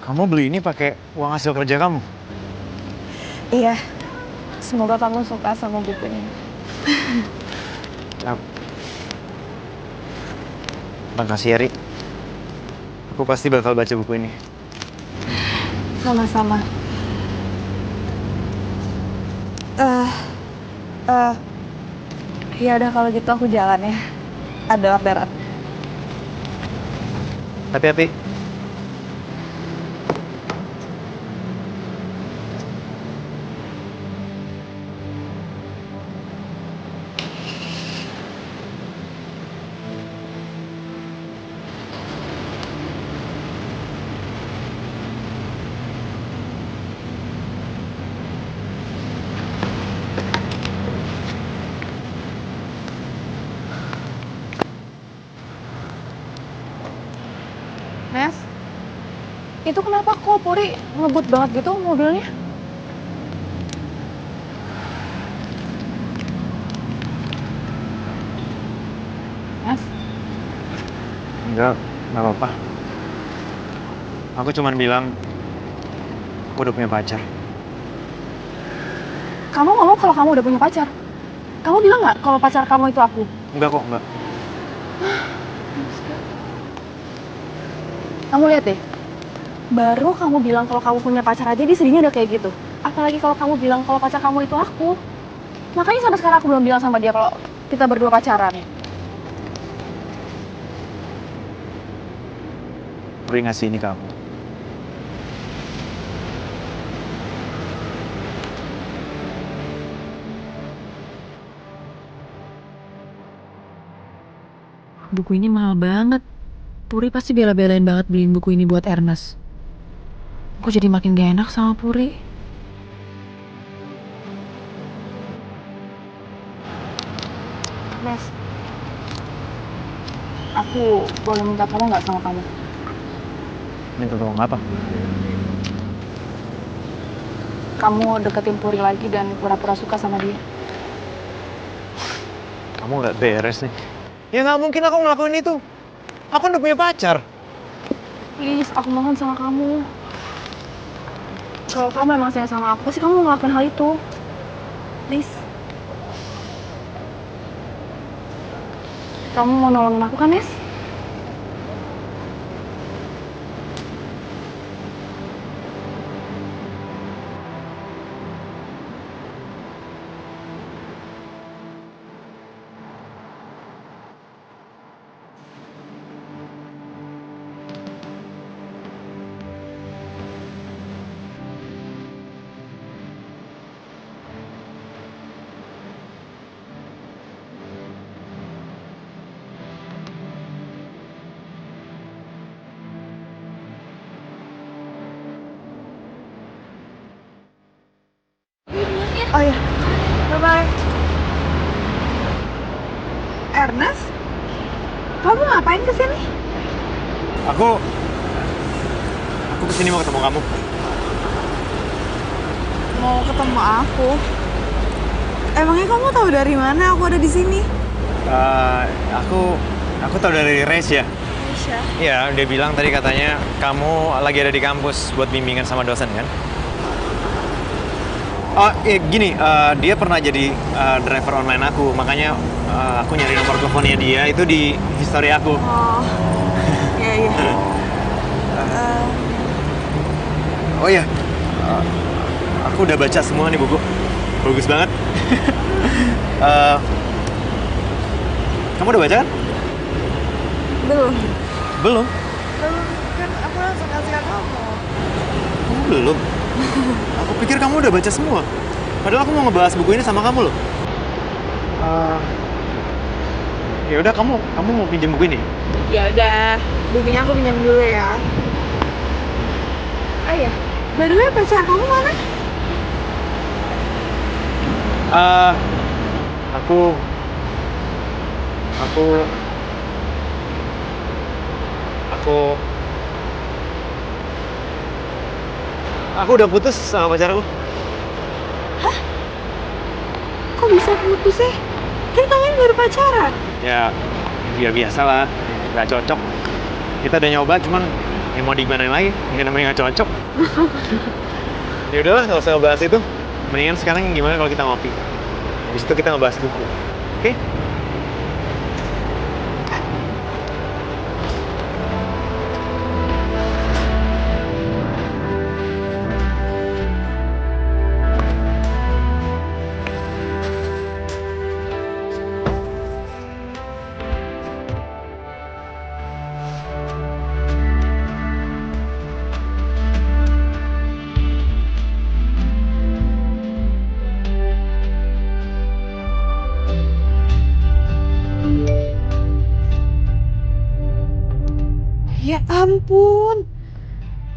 Kamu beli ini pakai uang hasil kerja kamu? Iya. Semoga kamu suka sama bukunya. Makasih ya, Ri. Aku pasti bakal baca buku ini. Sama-sama. Eh, eh, ya udah kalau gitu aku jalan ya. Ada orderan. Hati-hati. Nes, itu kenapa kok Puri ngebut banget gitu mobilnya? Nes, Enggak apa-apa. Aku cuman bilang, aku udah punya pacar. kamu ngomong kalau kamu udah punya pacar. Kamu bilang nggak kalau pacar kamu itu aku? Enggak kok, enggak. Kamu lihat deh, baru kamu bilang kalau kamu punya pacar aja dia sedihnya udah kayak gitu. Apalagi kalau kamu bilang kalau pacar kamu itu aku. Makanya sampai sekarang aku belum bilang sama dia kalau kita berdua pacaran. Puri ngasih ini ke aku. Buku ini mahal banget. Puri pasti bela-belain banget beliin buku ini buat Ernest. Aku jadi makin gak enak sama Puri. Nes, aku boleh minta tolong nggak sama kamu? Minta tolong apa? Kamu deketin Puri lagi dan pura-pura suka sama dia. Kamu nggak beres nih. Ya nggak mungkin aku ngelakuin itu. Aku udah punya pacar. Please, aku mohon sama kamu. Kalau kamu emang sayang sama aku, pasti kamu ngelakuin hal itu. Please. Kamu mau nolongin aku kan, Nes? Oh ya, bye-bye. Ernest? Kamu ngapain kesini? Aku kesini mau ketemu kamu. Mau ketemu aku? Emangnya kamu tahu dari mana aku ada di sini? Aku tahu dari Reis ya. Aisyah. Iya, dia bilang tadi katanya kamu lagi ada di kampus buat bimbingan sama dosen kan? Oh, gini, dia pernah jadi driver online aku, makanya aku nyari nomor teleponnya dia itu di history aku. Oh, iya. Oh iya, aku udah baca semua nih buku, bagus banget. Kamu udah baca kan? Belum. Belum? Kan aku langsung kasih ke kamu. Belum. Aku pikir kamu udah baca semua. Padahal aku mau ngebahas buku ini sama kamu loh. Ya udah, kamu mau pinjam buku ini? Ya udah, bukunya aku pinjam dulu ya. Oh iya, by the way pacar kamu mana? Aku udah putus sama pacar aku. Kok bisa putus sih? Kan kalian baru pacaran. Ya biasa lah, nggak cocok. Kita udah nyoba, cuman ya mau digimana lagi, nggak namanya nggak cocok. Ya udahlah, nggak usah bahas itu. Mendingan sekarang gimana kalau kita ngopi? Habis itu kita ngebahas buku, oke? Ya ampun,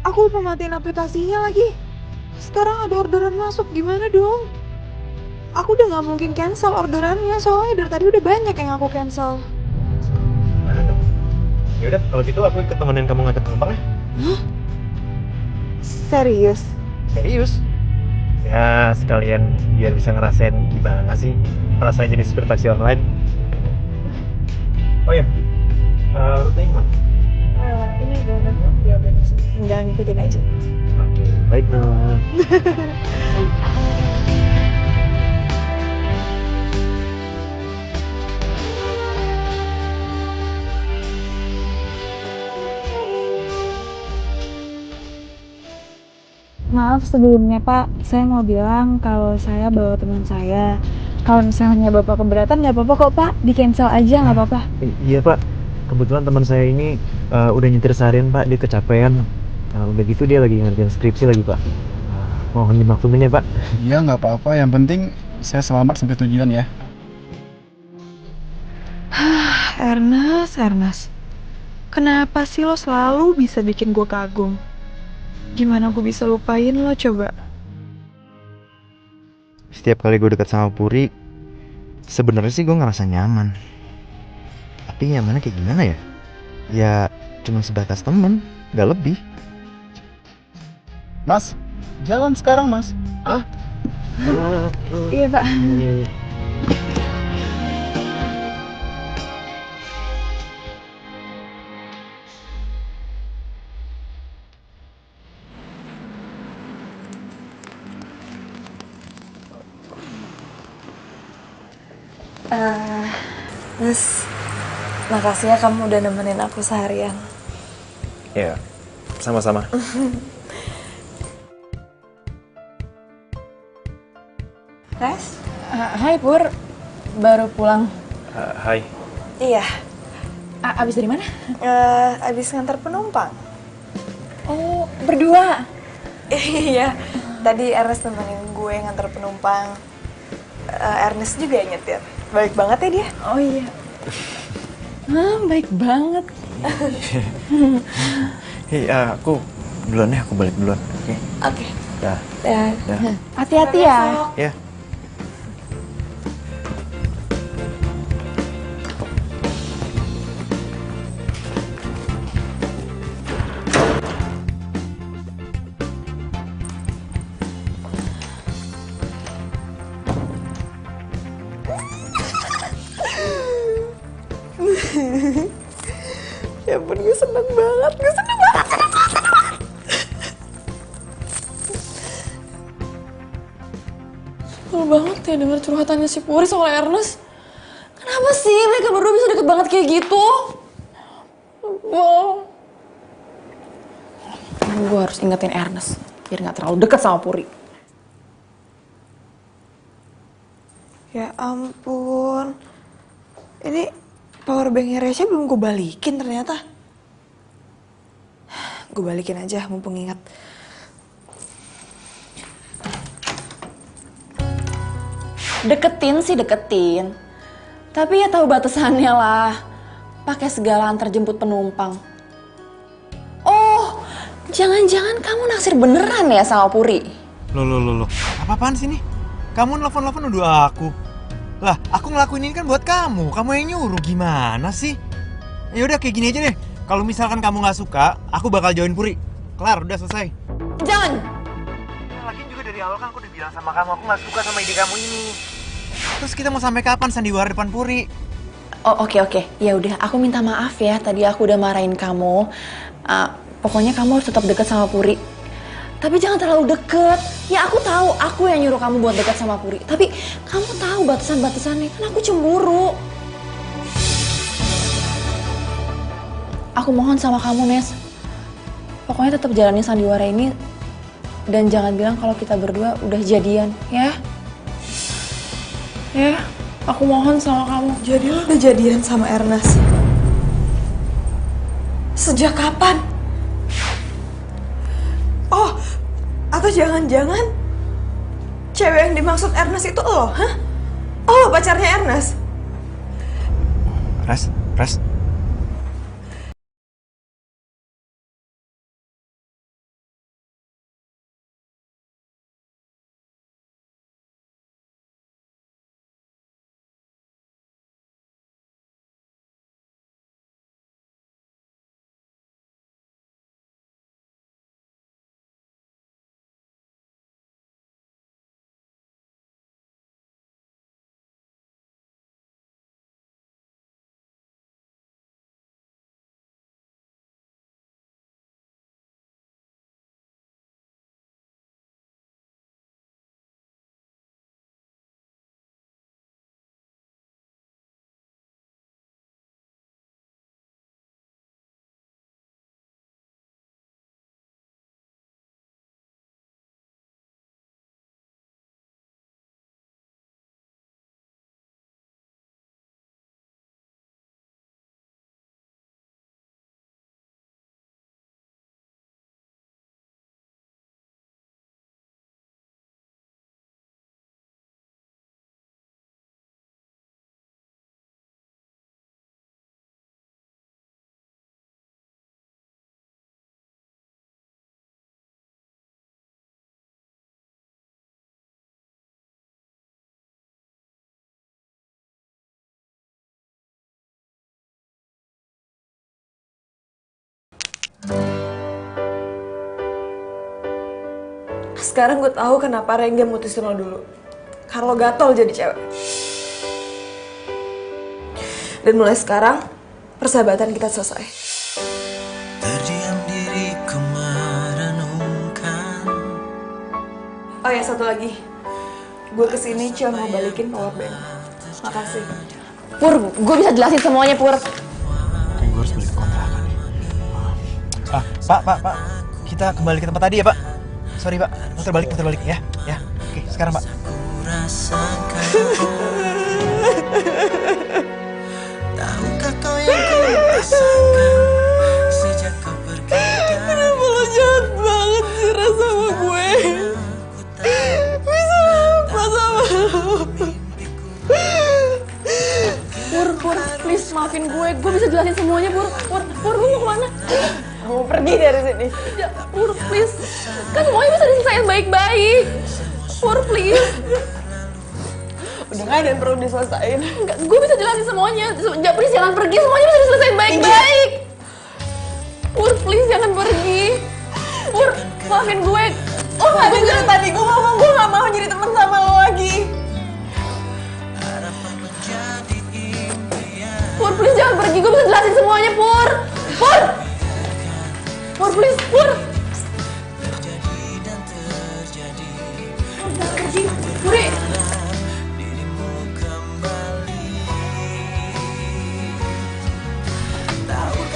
aku lupa matiin aplikasinya lagi. Sekarang ada orderan masuk, gimana dong? Aku udah nggak mungkin cancel orderannya, soalnya dari tadi udah banyak yang aku cancel. Ya udah, kalau gitu aku ikut temenin kamu ngajak penumpang ya. Serius? Serius? Ya sekalian biar bisa ngerasain gimana sih rasanya jadi supir taksi online. Oh ya, rutenya gimana? Ini udah jangan ngikutin aja. Baik, Nah. Maaf sebelumnya Pak, saya mau bilang kalau saya bawa teman saya. Kalau misalnya Bapak keberatan nggak apa-apa kok Pak, di cancel aja nggak apa-apa. Iya Pak, kebetulan teman saya ini udah nyetir seharian Pak, dia kecapean. Udah gitu dia lagi ngerjain skripsi lagi Pak. Mohon dimaklumin ya Pak. Iya nggak apa-apa, yang penting saya selamat sampai tujuan ya. Ernest, kenapa sih lo selalu bisa bikin gue kagum? Gimana gue bisa lupain lo coba? Setiap kali gue dekat sama Puri, sebenarnya sih gue ngerasa nyaman. Tapi nyamannya kayak gimana ya? Ya cuma sebatas temen, nggak lebih. Mas, jalan sekarang mas. Iya Pak. Mas, makasih ya kamu udah nemenin aku seharian. Ya, sama-sama. Res? Hai Pur, baru pulang. Hai. Iya. Abis dari mana? Abis ngantar penumpang. Oh, berdua? Iya, tadi Ernest nemenin gue ngantar penumpang. Ernest juga yang nyetir. Baik banget ya dia. Oh iya. Baik banget. Hei, aku duluan ya, aku balik duluan. Oke. Oke. Dah. Dah. Dah. Hati-hati ya. Ya. Ya ampun, gue seneng banget, gue seneng banget. Sebel banget ya denger curhatannya si Puri soal Ernest. Kenapa sih mereka berdua bisa deket banget kayak gitu? Wow. Gue harus ingetin Ernest biar gak terlalu deket sama Puri. Ya ampun. Ini powerbanknya Resya belum gue balikin ternyata. Gue balikin aja mumpung ingat. Deketin sih deketin. Tapi ya tahu batasannya lah. Pakai segala antar jemput penumpang. Oh, jangan-jangan kamu naksir beneran ya sama Puri? Loh. Apa-apaan sih nih? Kamu nelfon-nelfon nuduh aku. Lah, aku ngelakuin ini kan buat kamu. Kamu yang nyuruh, gimana sih? Ya udah kayak gini aja deh. Kalau misalkan kamu nggak suka, aku bakal join Puri. Kelar, udah selesai. Jangan. Lagian juga dari awal kan aku udah bilang sama kamu, aku nggak suka sama ide kamu ini. Terus kita mau sampai kapan sandiwara depan Puri? Oh oke. Ya udah, aku minta maaf ya. Tadi aku udah marahin kamu. Pokoknya kamu harus tetap deket sama Puri. Tapi jangan terlalu deket. Ya aku tahu, aku yang nyuruh kamu buat deket sama Puri. Tapi kamu tahu batasan-batasannya. Kan aku cemburu. Aku mohon sama kamu, Nes. Pokoknya tetap jalanin sandiwara ini. Dan jangan bilang kalau kita berdua udah jadian, ya? Ya, aku mohon sama kamu. Jadi lo udah jadian sama Ernest? Sejak kapan? Oh, atau jangan-jangan cewek yang dimaksud Ernest itu lo, hah? Oh, lo pacarnya Ernest? Res. Sekarang gue tahu kenapa Rengga mutusin lo dulu. Karena lo gatel jadi cewek. Dan mulai sekarang, persahabatan kita selesai. Terdiam diriku merenungkan. Oh ya, satu lagi. Gue kesini cuma mau balikin powerbank. Makasih. Pur, gue bisa jelasin semuanya, Pur. Kayak gue harus balik ke kontrakan nih. Pak. Kita kembali ke tempat tadi ya, Pak. Sorry, Pak. Muter balik ya. Ya. Oke, sekarang, Pak. Rasakan. Tahukah kau yang ku rasakan sejak kau pergi dari. Kenapa lo jahat banget sih rasa sama gue? Bisa apa sama lo? Pur, please maafin gue. Gue bisa jelasin semuanya, Pur, lu mau kemana? Mau pergi dari sini. Ya, Pur, please. Kan semuanya bisa diselesaikan baik-baik. Pur, please. Udah gak ada yang perlu diselesain. Enggak, gue bisa jelasin semuanya. Please jangan pergi, semuanya bisa diselesaikan baik-baik. Pur, please jangan pergi. Pur, maafin gue. Oh gak denger tadi gue ngomong gue gak mau jadi temen sama lo lagi. Pur, please jangan pergi. pergi, gue bisa jelasin semuanya, Pur. Pur! Pur, please, Pur! terjadi dan terjadi. Pur, jangan pergi. Puri! Dirimu kembali.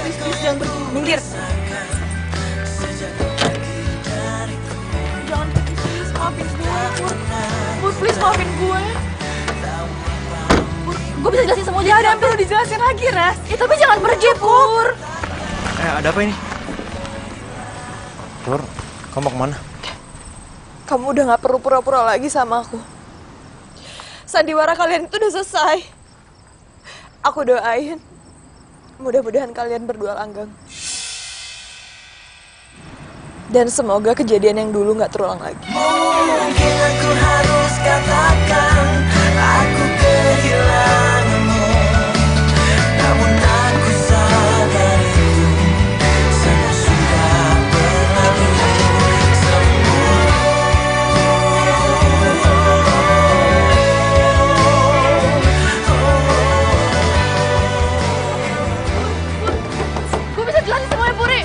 Please, jangan pergi. Minggir. Sejak kau pergi dariku. Jangan pergi, please. Maafin gue, Pur. Pur, please, maafin gue. Pur, gue bisa jelasin semuanya. Ya, udah perlu dijelasin lagi, Ras. Ya, tapi jangan pergi, Pur. Ada apa ini? Pur, kamu mau kemana? Kamu udah gak perlu pura-pura lagi sama aku. Sandiwara kalian itu udah selesai. Aku doain, mudah-mudahan kalian berdua langgeng. Dan semoga kejadian yang dulu gak terulang lagi. Mungkin aku harus katakan aku kehilanganmu. Namun aku sadari semua sudah berlalu. Gue bisa jelasin semuanya, Puri.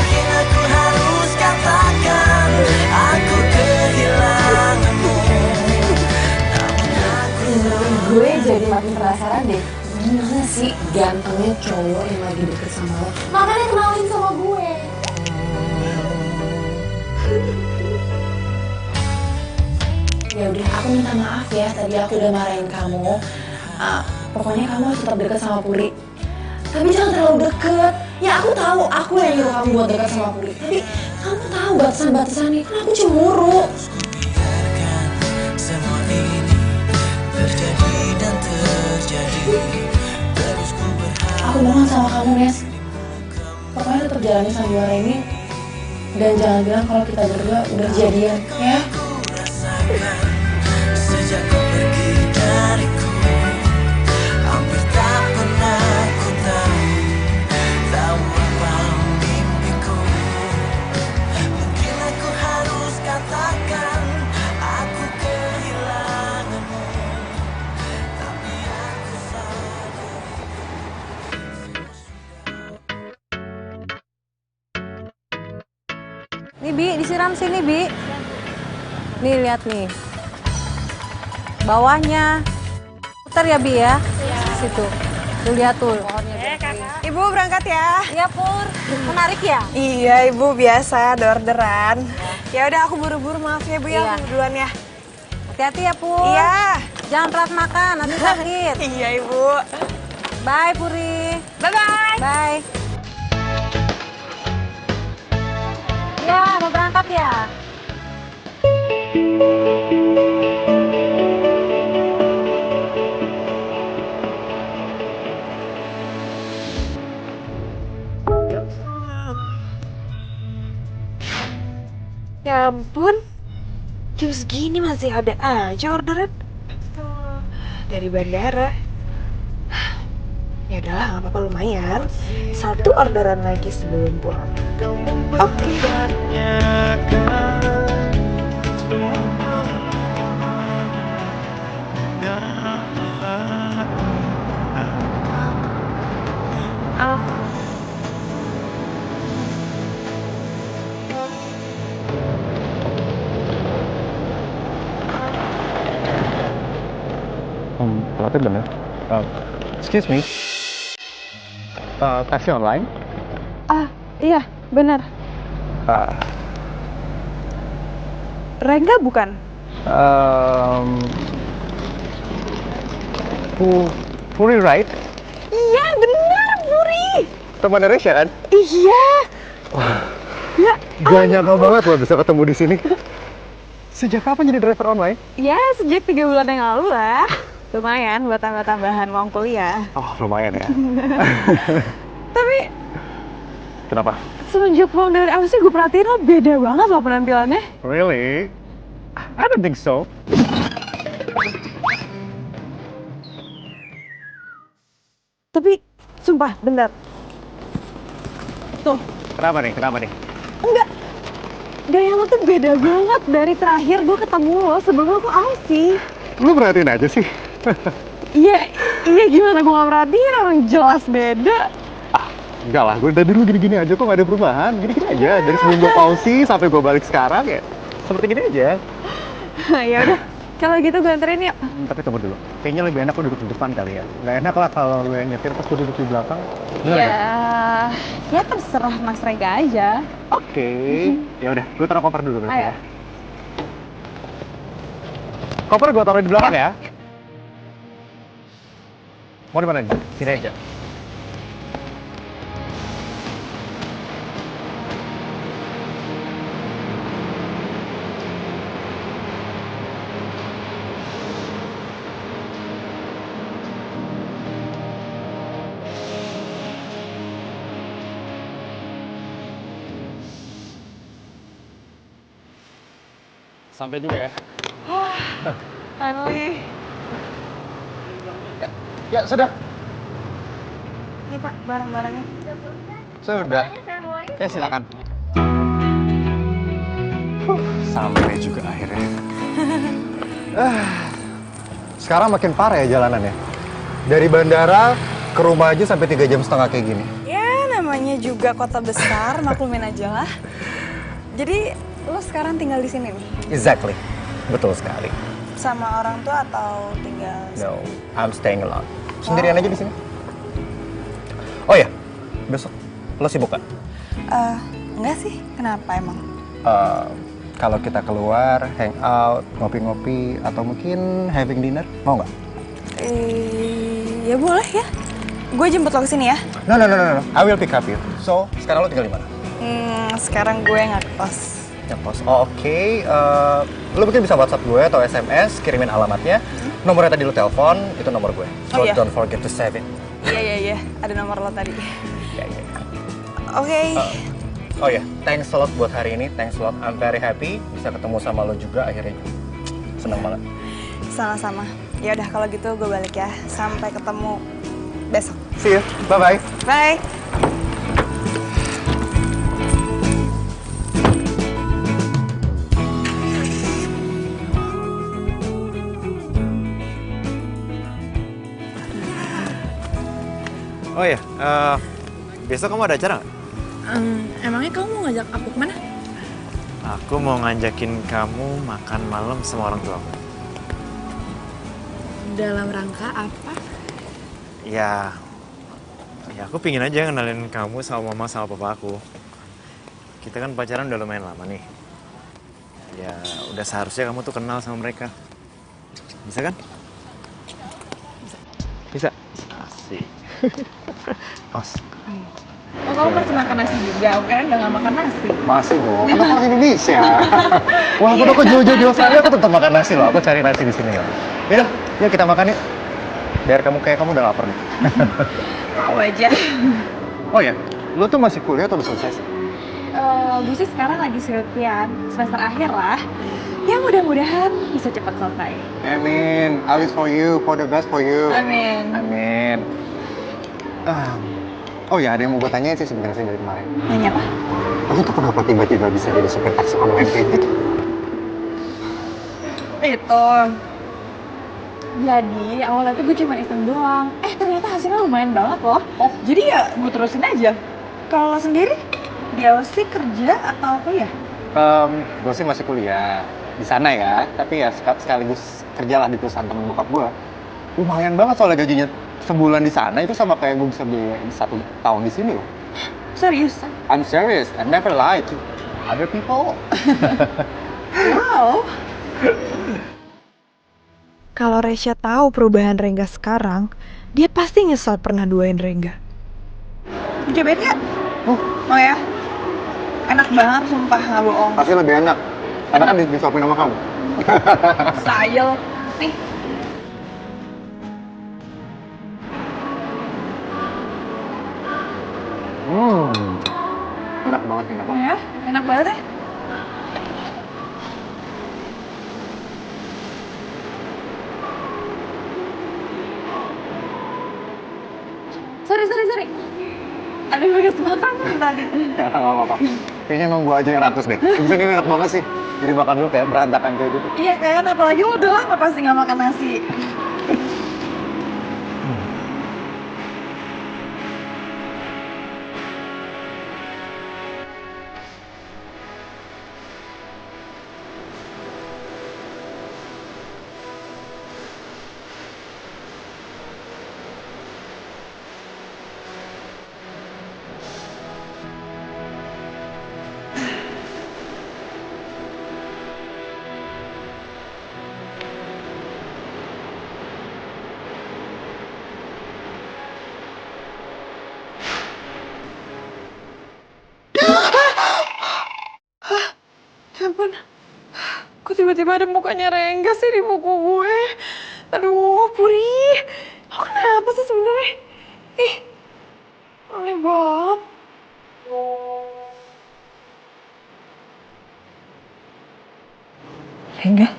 Mungkin aku harus katakan aku kehilanganmu. Gue jadi makin penasaran deh. Gimana sih gantengnya cowok yang lagi deket sama lo? Makanya kenalin sama gue. Ya udah, aku minta maaf ya. Tadi aku udah marahin kamu. Pokoknya kamu harus tetap deket sama Puri. Tapi jangan terlalu deket. Ya aku tahu, aku yang nyuruh kamu buat deket sama Puri. Tapi kamu tahu batasan-batasannya. Kan aku cemburu. Biarkan semua ini terjadi dan terjadi. Terus ku berharap. Aku mohon sama kamu, Nes. Pokoknya tetap jalani sandiwara ini. Dan jangan bilang kalau kita berdua udah jadian, ya? Sejak kau pergi dariku, hampir tak pernah ku tahu apa mimpiku. Mungkin aku harus katakan aku kehilanganmu, tapi aku sadar. Nih Bi, disiram sini Bi. Nih lihat nih. Bawahnya. Putar ya Bi ya. Situ. Tuh lihat tuh. Ibu berangkat ya. Iya Pur. Menarik ya? Iya ibu, biasa ada orderan. Ya udah aku buru-buru, maaf ya Bu ya, Iya. aku duluan ya. Hati-hati ya Pur. Iya. Jangan telat makan, nanti sakit. Iya ibu. Bye Puri. Bye-bye. Bye. Ya, mau berangkat ya? Ya ampun, jam segini masih ada aja orderan dari bandara. Ya udahlah, nggak apa-apa, lumayan. Satu orderan lagi sebelum pulang. Oke. Pelatih bener. Excuse me. Taksi online? Iya, benar. Rengga bukan? Puri right? Iya, benar, Puri. Teman Resya kan? Iya. Ya, Gak nyangka banget loh bisa ketemu di sini. Sejak kapan jadi driver online? ya sejak 3 bulan yang lalu lah. Lumayan buat tambah-tambahan uang kuliah. Oh lumayan ya. Tapi Kenapa? semenjak pulang dari Aussie gue perhatiin lo beda banget loh penampilannya. Really? I don't think so. Tapi sumpah, bener. Tuh, Kenapa nih? enggak. Gaya lo tuh beda banget dari terakhir gue ketemu lo sebelum lo ke Aussie. Lu perhatiin aja sih. Iya, iya gimana gue gak perhatiin, orang jelas beda. Enggak lah, gue dari dulu gini-gini aja kok, gak ada perubahan. Gini-gini aja, dari sebelum gue pausi sampai gue balik sekarang ya seperti gini aja. Ya udah, kalau gitu gue anterin yuk. Tapi tunggu dulu, kayaknya lebih enak gue duduk di depan kali ya. Gak enak lah kalau gue yang nyetir terus gue duduk di belakang. Bener Ya, nggak? ya terserah Mas Rega aja. Oke, ya udah, gue taruh koper dulu berarti Ayo. ya. Koper gue taruh di belakang ya. Mau di mana nih? Sini aja. Sampai juga ya. Finally. Ya, sudah. Ini Pak, barang-barangnya. Sudah. Ya, silakan. Sampai juga akhirnya. Sekarang makin parah ya jalanannya. Dari bandara ke rumah aja sampai 3,5 jam kayak gini. Ya, namanya juga kota besar, maklumin aja lah. Jadi, lo sekarang tinggal di sini nih? Exactly. Betul sekali. Sama orang tua atau tinggal? No, I'm staying alone. Sendirian aja di sini. Oh ya, besok lo sibuk kan? Enggak sih, kenapa emang? Kalau kita keluar, hangout, ngopi-ngopi, atau mungkin having dinner, mau nggak? Ya boleh ya. Gue jemput lo kesini ya. No, I will pick up you. So, sekarang lo tinggal di mana? Sekarang gue nggak ke pos. Ngekos. Oh, oke. Lo mungkin bisa WhatsApp gue atau SMS, kirimin alamatnya. Nomornya tadi lo telepon, itu nomor gue. So, Oh, iya. don't forget to save it. Iya. Ada nomor lo tadi. Ya. Oke. Oh ya, thanks a lot buat hari ini. Thanks a lot. I'm very happy bisa ketemu sama lo juga akhirnya. Senang banget. Sama-sama. Ya udah kalau gitu gue balik ya. Sampai ketemu besok. See you. Bye-bye. Bye. Oh ya, besok kamu ada acara nggak? Emangnya kamu mau ngajak aku kemana? Aku mau ngajakin kamu makan malam sama orang tua aku. Dalam rangka apa? Ya aku pingin aja kenalin kamu sama mama sama papa aku. Kita kan pacaran udah lumayan lama nih. Ya udah seharusnya kamu tuh kenal sama mereka. Bisa kan? Bisa. Asik. Os. Oh, kamu pasti makan nasi juga? Aku kira udah gak makan nasi. Masih dong. Anak orang Indonesia. Walaupun aku jauh-jauh sana, aku tetap makan nasi loh. Aku cari nasi di sini loh. Yuk kita makan yuk. Biar kamu kayak kamu udah lapar nih. Aku aja. Oh ya, lu tuh masih kuliah atau udah selesai sih? Gue sih sekarang lagi skripsian, semester akhir lah. Ya mudah-mudahan bisa cepat selesai. Amin. I wish for you, for the best for you. Amin. Amin. Oh ya, ada yang mau gue tanyain sih sebenarnya dari kemarin. Nanya apa? Lu tuh kenapa tiba-tiba bisa jadi supir taksi online kayak gitu? Itu. Jadi awalnya tuh gue cuma iseng doang. Ternyata hasilnya lumayan banget loh. Jadi ya gue terusin aja. Kalau lo sendiri, dia sih kerja atau apa ya? Gue sih masih kuliah di sana ya, tapi ya sekaligus kerjalah di perusahaan temen bokap gue. Lumayan banget soalnya gajinya sebulan di sana itu sama kayak gue bisa beli 1 tahun di sini loh. Serius? I'm serious, I never lie to other people. Wow. Kalau Resya tahu perubahan Rengga sekarang, dia pasti nyesal pernah duain Rengga. Cobain ya? Mau ya? Enak banget sumpah, nggak bohong. Pasti lebih enak. Karena kan disuapin sama kamu. Sayel. Nih. Enak banget, enak Mau banget. ya? Enak banget ya? Sorry. Ada yang bagus makan tadi. Ya, nggak apa-apa. Kayaknya emang gua aja yang rakus deh. Bisa ini enak banget sih. Jadi makan dulu kayak berantakan kayak gitu. Iya kan, apalagi udah lama pasti nggak makan nasi. tiba-tiba ada mukanya Rengga sih di buku gue. Aduh, Puri. Lo kenapa sih sebenarnya? Ih, aneh banget. Rengga?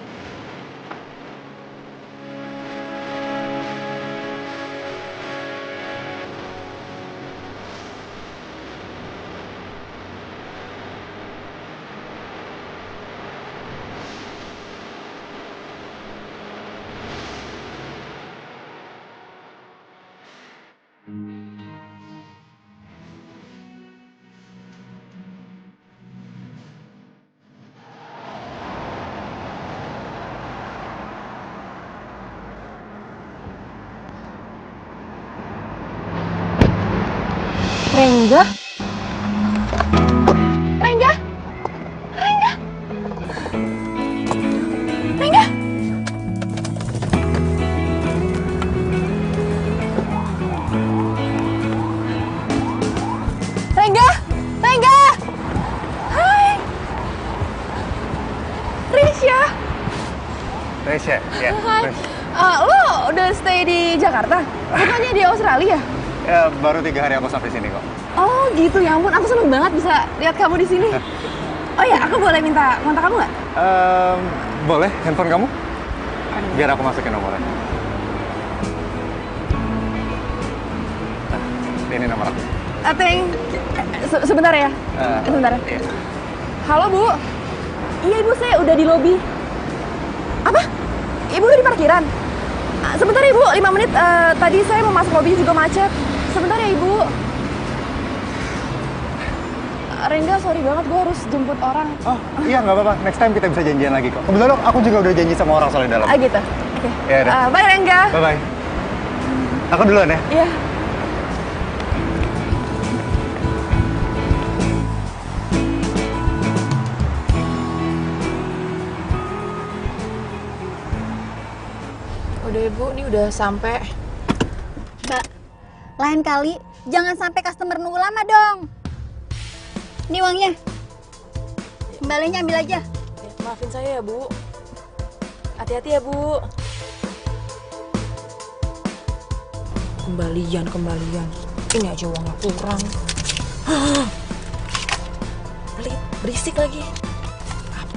Rengga? Rengga? Rengga? Rengga? Rengga? Rengga? Hai. Risha. Resya, ya. Hai. Lo udah stay di Jakarta? Bukannya di Australia? Ya, baru 3 hari aku sampai sini kok. Oh gitu, ya ampun. Aku seneng banget bisa lihat kamu di sini. Oh ya, aku boleh minta kontak kamu nggak? Boleh, handphone kamu? Biar aku masukin nomornya. Nah, ini nomor aku. Sebentar ya. Sebentar. Iya. Halo Bu. Iya Ibu, saya udah di lobi. Apa? Ibu udah di parkiran? Sebentar Ibu, 5 menit. Tadi saya mau masuk lobi juga macet. Sebentar ya Ibu. Rengga, sorry banget, gue harus jemput orang. Oh, iya nggak apa-apa. Next time kita bisa janjian lagi kok. Kebetulan aku juga udah janji sama orang soal di dalam. Gitu. Oke. Ya udah. Bye Rengga. Bye-bye. Aku duluan ya. Iya. Udah Ibu, ini udah sampai. Mbak, lain kali jangan sampai customer nunggu lama dong. Ini uangnya. Kembalinya ambil aja. Maafin saya ya Bu. Hati-hati ya Bu. Kembalian. Ini aja uangnya kurang. Pelit, berisik lagi.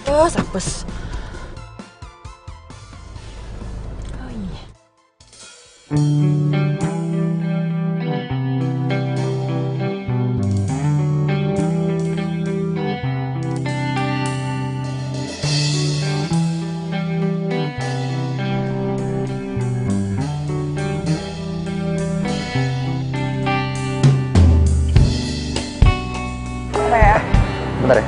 Apes. Oh iya. Bentar ya.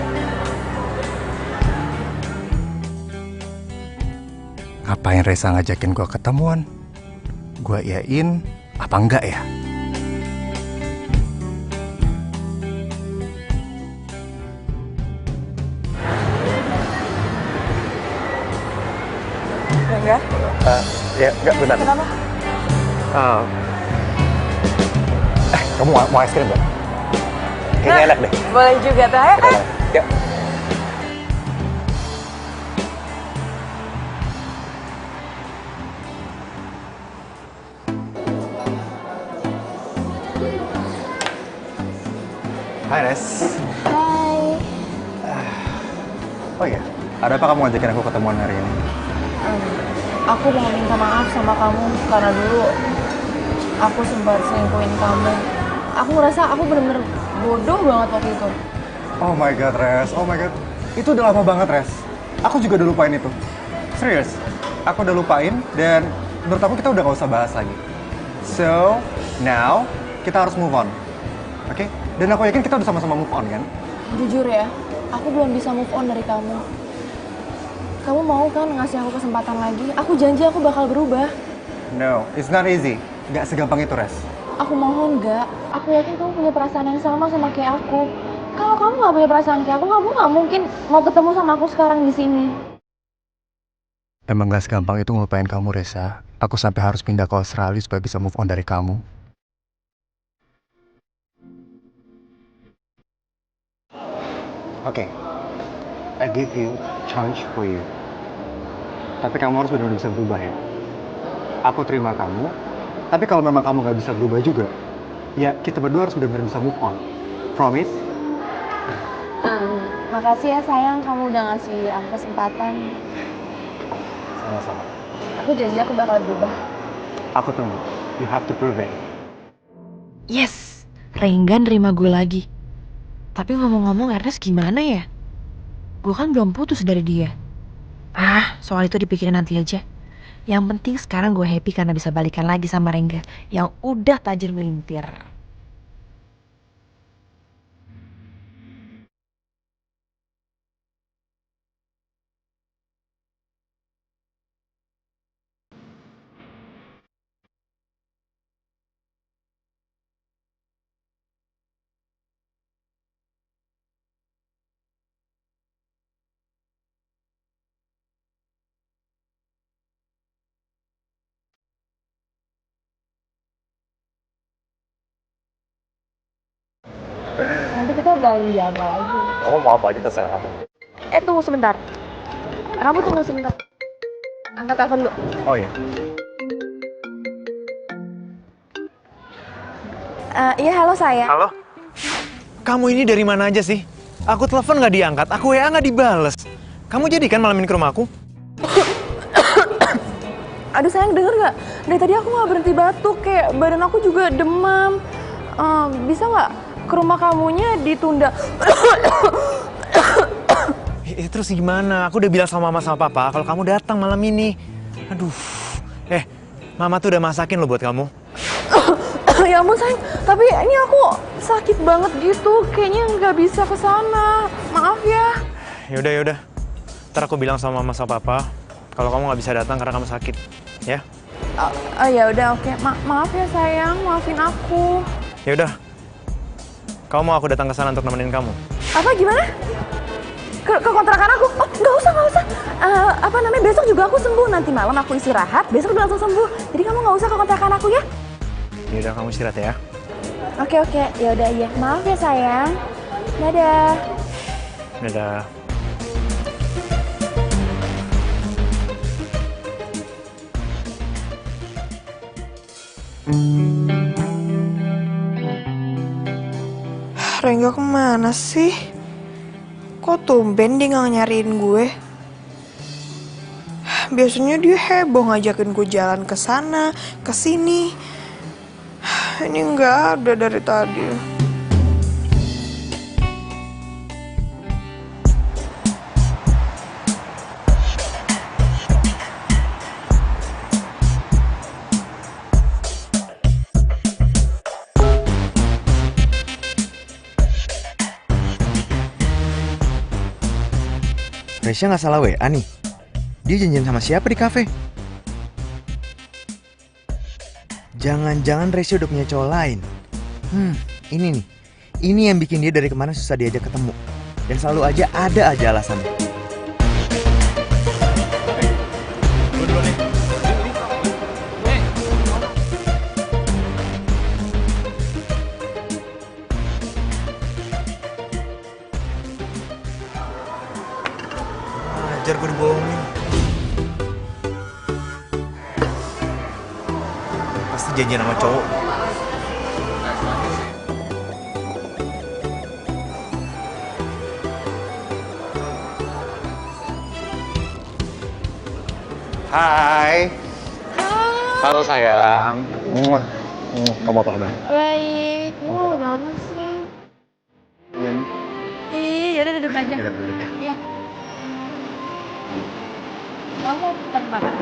Ngapain Reza ngajakin gua ketemuan? Gua iyain apa enggak ya? Rengga? Ya, enggak, bentar. Kenapa? Kamu mau es krim nggak? Kayaknya enak deh. Boleh juga tuh. Ayo. Ya. Hai Res. Hai. Oh iya, ada apa kamu ngajakin aku ketemuan hari ini? Aku mau minta maaf sama kamu karena dulu aku sempat selingkuhin kamu. Aku ngerasa aku bener-bener bodoh banget waktu itu. Oh my god, Res. Oh my god. Itu udah lama banget, Res. Aku juga udah lupain itu. Serius. Aku udah lupain dan menurut aku kita udah gak usah bahas lagi. So, now kita harus move on. Oke? Dan aku yakin kita udah sama-sama move on, kan? Jujur ya, aku belum bisa move on dari kamu. Kamu mau kan ngasih aku kesempatan lagi? Aku janji aku bakal berubah. No, it's not easy. Gak segampang itu, Res. Aku mohon gak. Aku yakin kamu punya perasaan yang sama kayak aku. Kalau kamu gak punya perasaan kayak aku gak mungkin mau ketemu sama aku sekarang di sini. Emang gak segampang itu ngelupain kamu, Reza. Aku sampai harus pindah ke Australia supaya bisa move on dari kamu. Okay, I give you chance for you. Tapi kamu harus benar-benar bisa berubah ya. Aku terima kamu, tapi kalau memang kamu nggak bisa berubah juga, ya kita berdua harus benar-benar bisa move on. Promise? Makasih ya sayang, kamu udah ngasih aku kesempatan. Sama-sama. Aku janji aku bakal berubah. Aku tunggu. You have to prove it. Yes, Rengga nerima gue lagi. Tapi ngomong-ngomong Ernest gimana ya? Gue kan belum putus dari dia. Soal itu dipikirin nanti aja. Yang penting sekarang gue happy karena bisa balikan lagi sama Rengga yang udah tajir melintir. Nanti kita belanja apa lagi? Kamu mau apa aja terserah. Tunggu sebentar. Kamu tunggu sebentar. Angkat telepon dulu. Oh iya. Iya, halo sayang. Halo? Kamu ini dari mana aja sih? Aku telepon nggak diangkat, aku WA nggak dibales. Kamu jadi kan malam ini ke rumahku? Aduh sayang, denger nggak? Dari tadi aku nggak berhenti batuk, kayak badan aku juga demam. Bisa nggak ke rumah kamunya ditunda? Terus gimana? Aku udah bilang sama mama sama papa kalau kamu datang malam ini. Aduh. Mama tuh udah masakin loh buat kamu. Ya ampun sayang, tapi ini aku sakit banget gitu. Kayaknya nggak bisa ke sana. Maaf ya. Yaudah. Ntar aku bilang sama mama sama papa kalau kamu nggak bisa datang karena kamu sakit, ya? Ya udah oke. Maaf ya sayang, maafin aku. Yaudah. Kamu mau aku datang ke sana untuk nemenin kamu? Apa gimana? Ke kontrakan aku? Oh, nggak usah. Besok juga aku sembuh. Nanti malam aku istirahat, besok udah langsung sembuh. Jadi kamu nggak usah ke kontrakan aku ya? Yaudah, kamu istirahat ya. Oke. Ya udah ya. Maaf ya sayang. Dadah. Dadah. Rengga kemana sih? Kok tumben dia nggak nyariin gue? Biasanya dia heboh ngajakin gue jalan ke sana, ke sini. Ini nggak ada dari tadi. Resya nggak salah WA nih. Dia janjian sama siapa di kafe? Jangan-jangan Resya udah punya cowok lain. Ini nih. Ini yang bikin dia dari kemarin susah diajak ketemu. Dan selalu aja ada aja alasannya. Ajar gue dibohongin. Pasti janjian sama cowok. Hai. Halo sayang. Kamu apa kabar? Baik. Gimana sih? Yaudah duduk aja. Iya. Kamu pesan makan?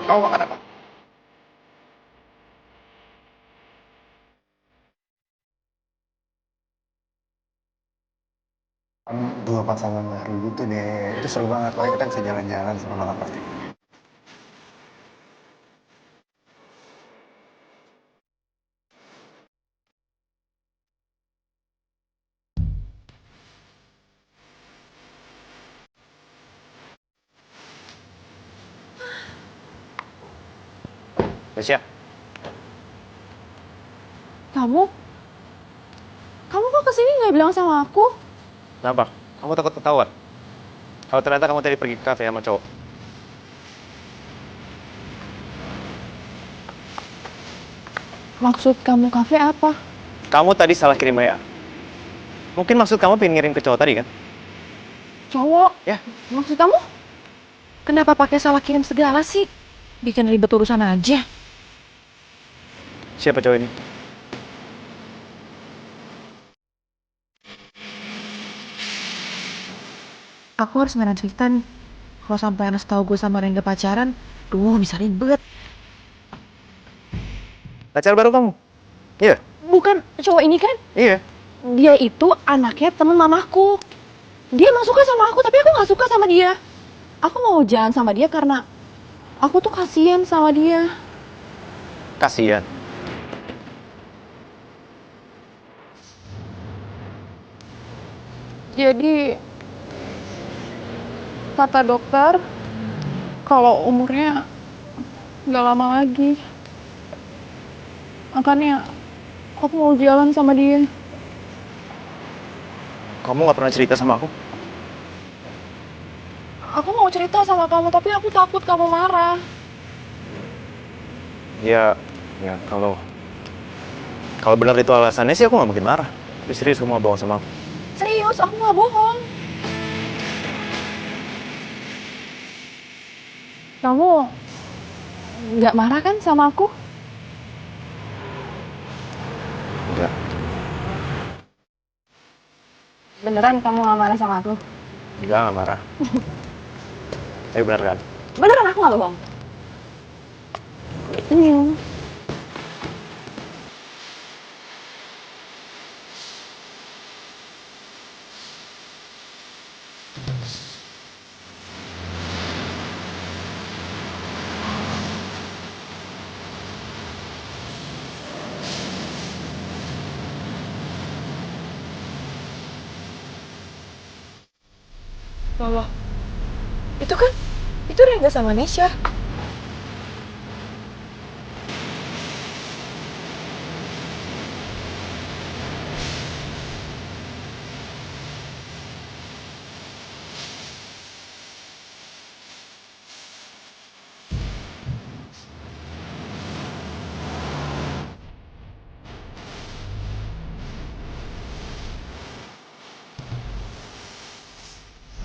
Kamu makan apa? Dua pasangan baru gitu deh. Itu seru banget. Pokoknya kita bisa jalan-jalan sama nonton party. Resya, Kamu kok kesini nggak bilang sama aku? kenapa? Kamu takut ketahuan? Kalau ternyata kamu tadi pergi ke kafe sama cowok. Maksud kamu kafe apa? Kamu tadi salah kirim WA. Mungkin maksud kamu pengen ngirim ke cowok tadi kan? Cowok? Ya. Maksud kamu? Kenapa pakai salah kirim segala sih? Bikin ribet urusan aja. Siapa cowok ini? Aku harus merah cerita nih. Kalau sampai Ernest tahu gue sama Rengga pacaran, bisa ribet. Pacar baru kamu? Iya? Bukan cowok ini kan? Iya. Dia itu anaknya temen mamaku. Dia emang suka sama aku, tapi aku gak suka sama dia. Aku mau jalan sama dia karena aku tuh kasihan sama dia. Kasian. Jadi kata dokter kalau umurnya nggak lama lagi. Makanya aku mau jalan sama dia. Kamu nggak pernah cerita sama aku? Aku mau cerita sama kamu, tapi aku takut kamu marah. Ya kalau benar itu alasannya sih aku nggak mungkin marah. Tapi serius kamu mau bohong sama aku? Serius, aku nggak bohong. Kamu nggak marah kan sama aku? Enggak. Beneran kamu nggak marah sama aku? Enggak, nggak marah. Tapi benar kan? Beneran aku nggak bohong. Iya. Loh, itu Rengga sama Nesya.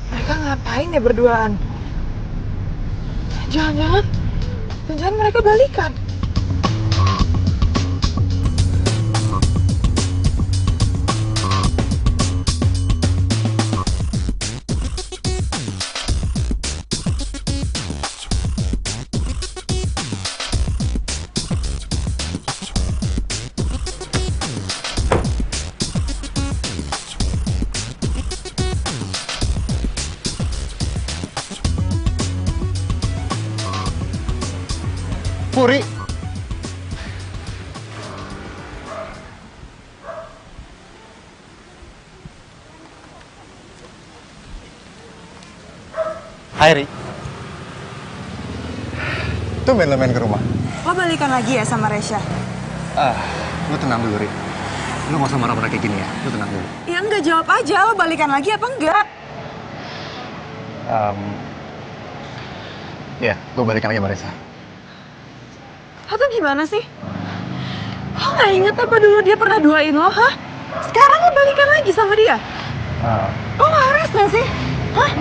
Mereka ngapain ya berduaan? Jangan mereka balikan. Puri. Hai Ri. Tumben lo main ke rumah. Lo balikan lagi ya sama Resya? Lo tenang dulu Ri. Lo gak usah marah-marah kayak gini ya. Lo tenang dulu. Ya enggak, jawab aja, lo balikan lagi apa enggak? Ya, gue balikan lagi sama Reza. Lo tuh gimana sih? Lo gak inget apa dulu dia pernah duain lo, hah? Sekarang lo balikan lagi sama dia? Lo waras gak sih? Hah?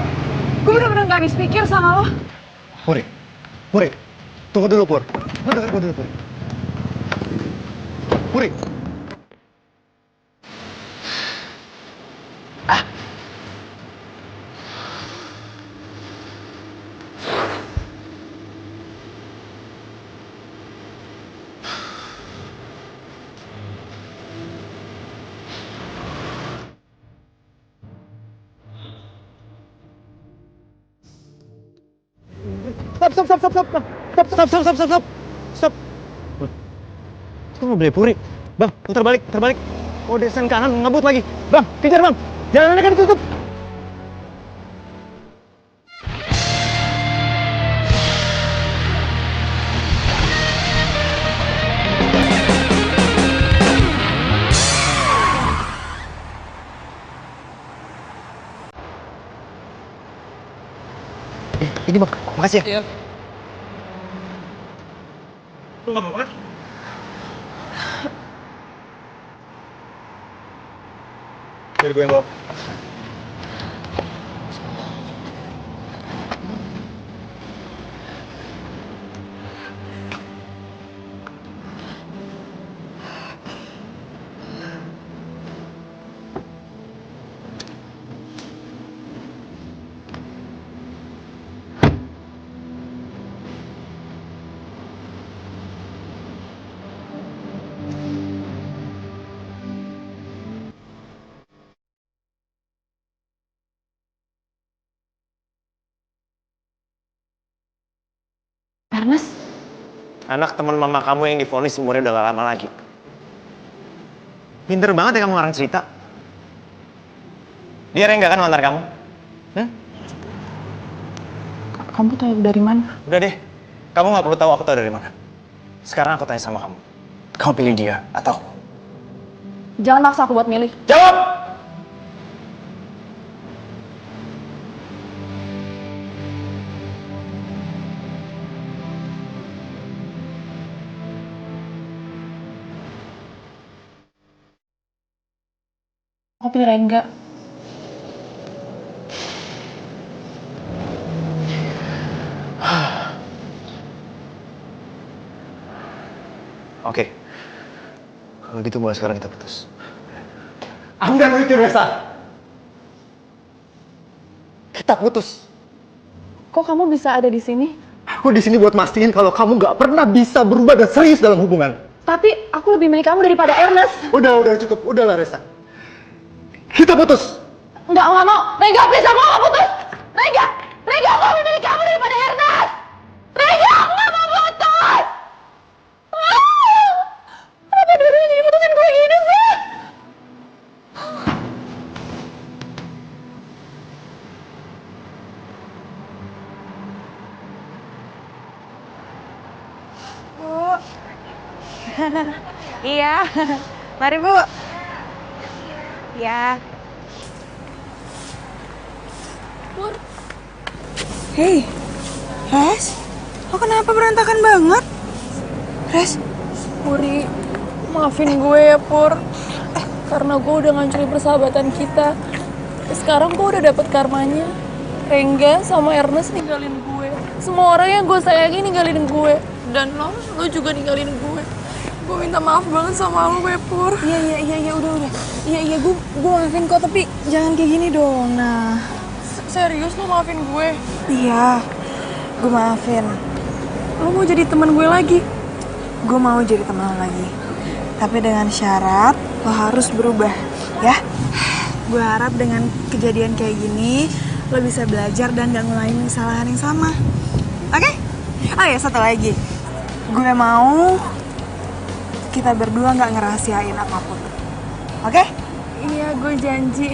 Gue bener-bener gak habis pikir sama lo. Puri. Tunggu dulu Pur. Lo denger gue dulu Puri. Puri. Stop. Kok nggak boleh Puri? Bang, putar balik. Oh, desen kanan ngebut lagi. Bang, kejar bang. Jalanannya kan ditutup. Ini bang, makasih ya. Iya. Lu nggak apa-apa kan? Biar gue yang bawa. Ernest, Anak teman mama kamu yang divonis umurnya udah gak lama lagi. Pinter banget ya kamu ngarang cerita. Dia Rengga kan mantan kamu? Kamu tahu dari mana? Udah deh, kamu gak perlu tahu aku tahu dari mana. Sekarang aku tanya sama kamu. Kamu pilih dia atau? jangan maksa aku buat milih. Jawab! Aku pilih Rengga. Oke. Kalau gitu mulai sekarang kita putus. Aku nggak lucu, Resa. Kita putus. Kok kamu bisa ada di sini? Aku di sini buat mastiin kalau kamu nggak pernah bisa berubah dan serius dalam hubungan. Tapi aku lebih milih kamu daripada Ernest. Udah cukup. Udahlah, Resa. Kita putus. Nggak mau. Rengga, please, aku nggak mau putus. Rengga, aku lebih milih kamu daripada Ernest. Rengga, aku nggak mau putus. Kenapa dua-duanya jadi putusin gue gini sih? Iya, mari Bu. Ya. Hei, Res, lo kenapa berantakan banget? Res, Puri, maafin gue ya Pur. Karena gue udah ngancurin persahabatan kita. Sekarang gue udah dapet karmanya. Rengga sama Ernest ninggalin gue. Semua orang yang gue sayangi ninggalin gue. Dan lo juga ninggalin gue. Gue minta maaf banget sama lo ya Pur. Iya, udah. Iya, gue maafin kok, tapi jangan kayak gini dong. Nah, Serius lo maafin gue? iya, gue maafin. Lo mau jadi teman gue lagi? Gue mau jadi teman lo lagi. Tapi dengan syarat lo harus berubah, ya. Gue harap dengan kejadian kayak gini lo bisa belajar dan gak ngulangin kesalahan yang sama. Oke? Oh ya, satu lagi. Gue mau kita berdua gak ngerahasiain apapun. Oke? Iya, gue janji.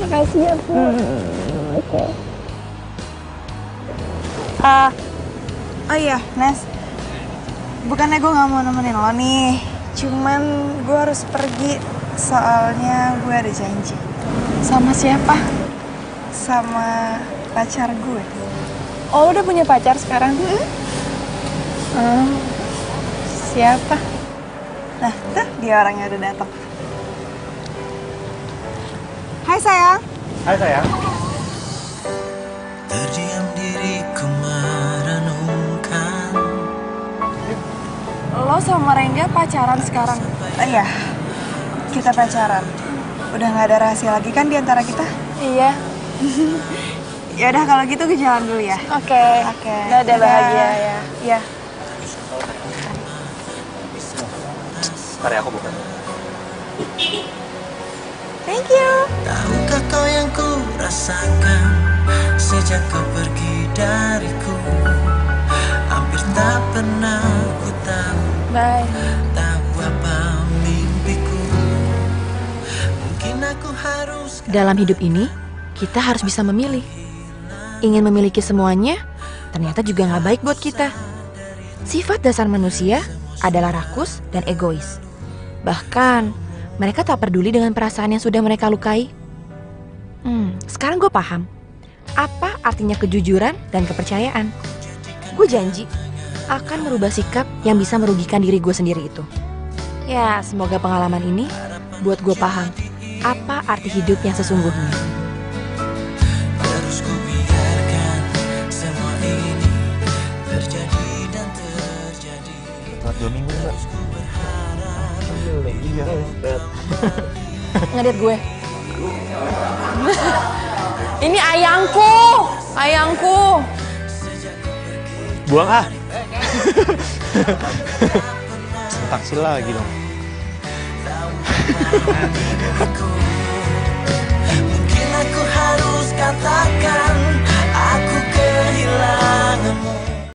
Makasih ya Pur. Oke. Oh iya, Nes. Bukannya gue gak mau nemenin lo nih. Cuman gue harus pergi. Soalnya gue ada janji. Sama siapa? Sama pacar gue. Oh, lo udah punya pacar sekarang? Siapa? Nah, tuh dia orangnya udah datang. Hai sayang. Hai sayang. Terdiam diriku merenungkan. Lo sama Rengga pacaran sekarang? Iya, kita pacaran. Udah gak ada rahasia lagi kan di antara kita? Iya. Ya udah kalau gitu ke jalan dulu ya. Oke. Dadah, bahagia ya. Iya. Ntar ya, aku buka. Thank you. Tahukah kau yang ku rasakan sejak kau pergi dariku? Hampir tak pernah ku tahu. Bye. Tahu apa mimpiku. Mungkin aku harus. Dalam hidup ini, kita harus bisa memilih. Ingin memiliki semuanya, ternyata juga nggak baik buat kita. Sifat dasar manusia adalah rakus dan egois. Bahkan, mereka tak peduli dengan perasaan yang sudah mereka lukai. Sekarang gue paham. Apa artinya kejujuran dan kepercayaan? Gue janji akan merubah sikap yang bisa merugikan diri gue sendiri itu. Ya, semoga pengalaman ini buat gue paham apa arti hidup yang sesungguhnya. Terus ku biarkan semua ini terjadi dan terjadi. Telat 2 minggu mbak. Iya. Ngeliat gue. Ini ayangku, ayangku. Buang ah. Taksi lagi dong. Mungkin aku harus katakan aku kehilanganmu.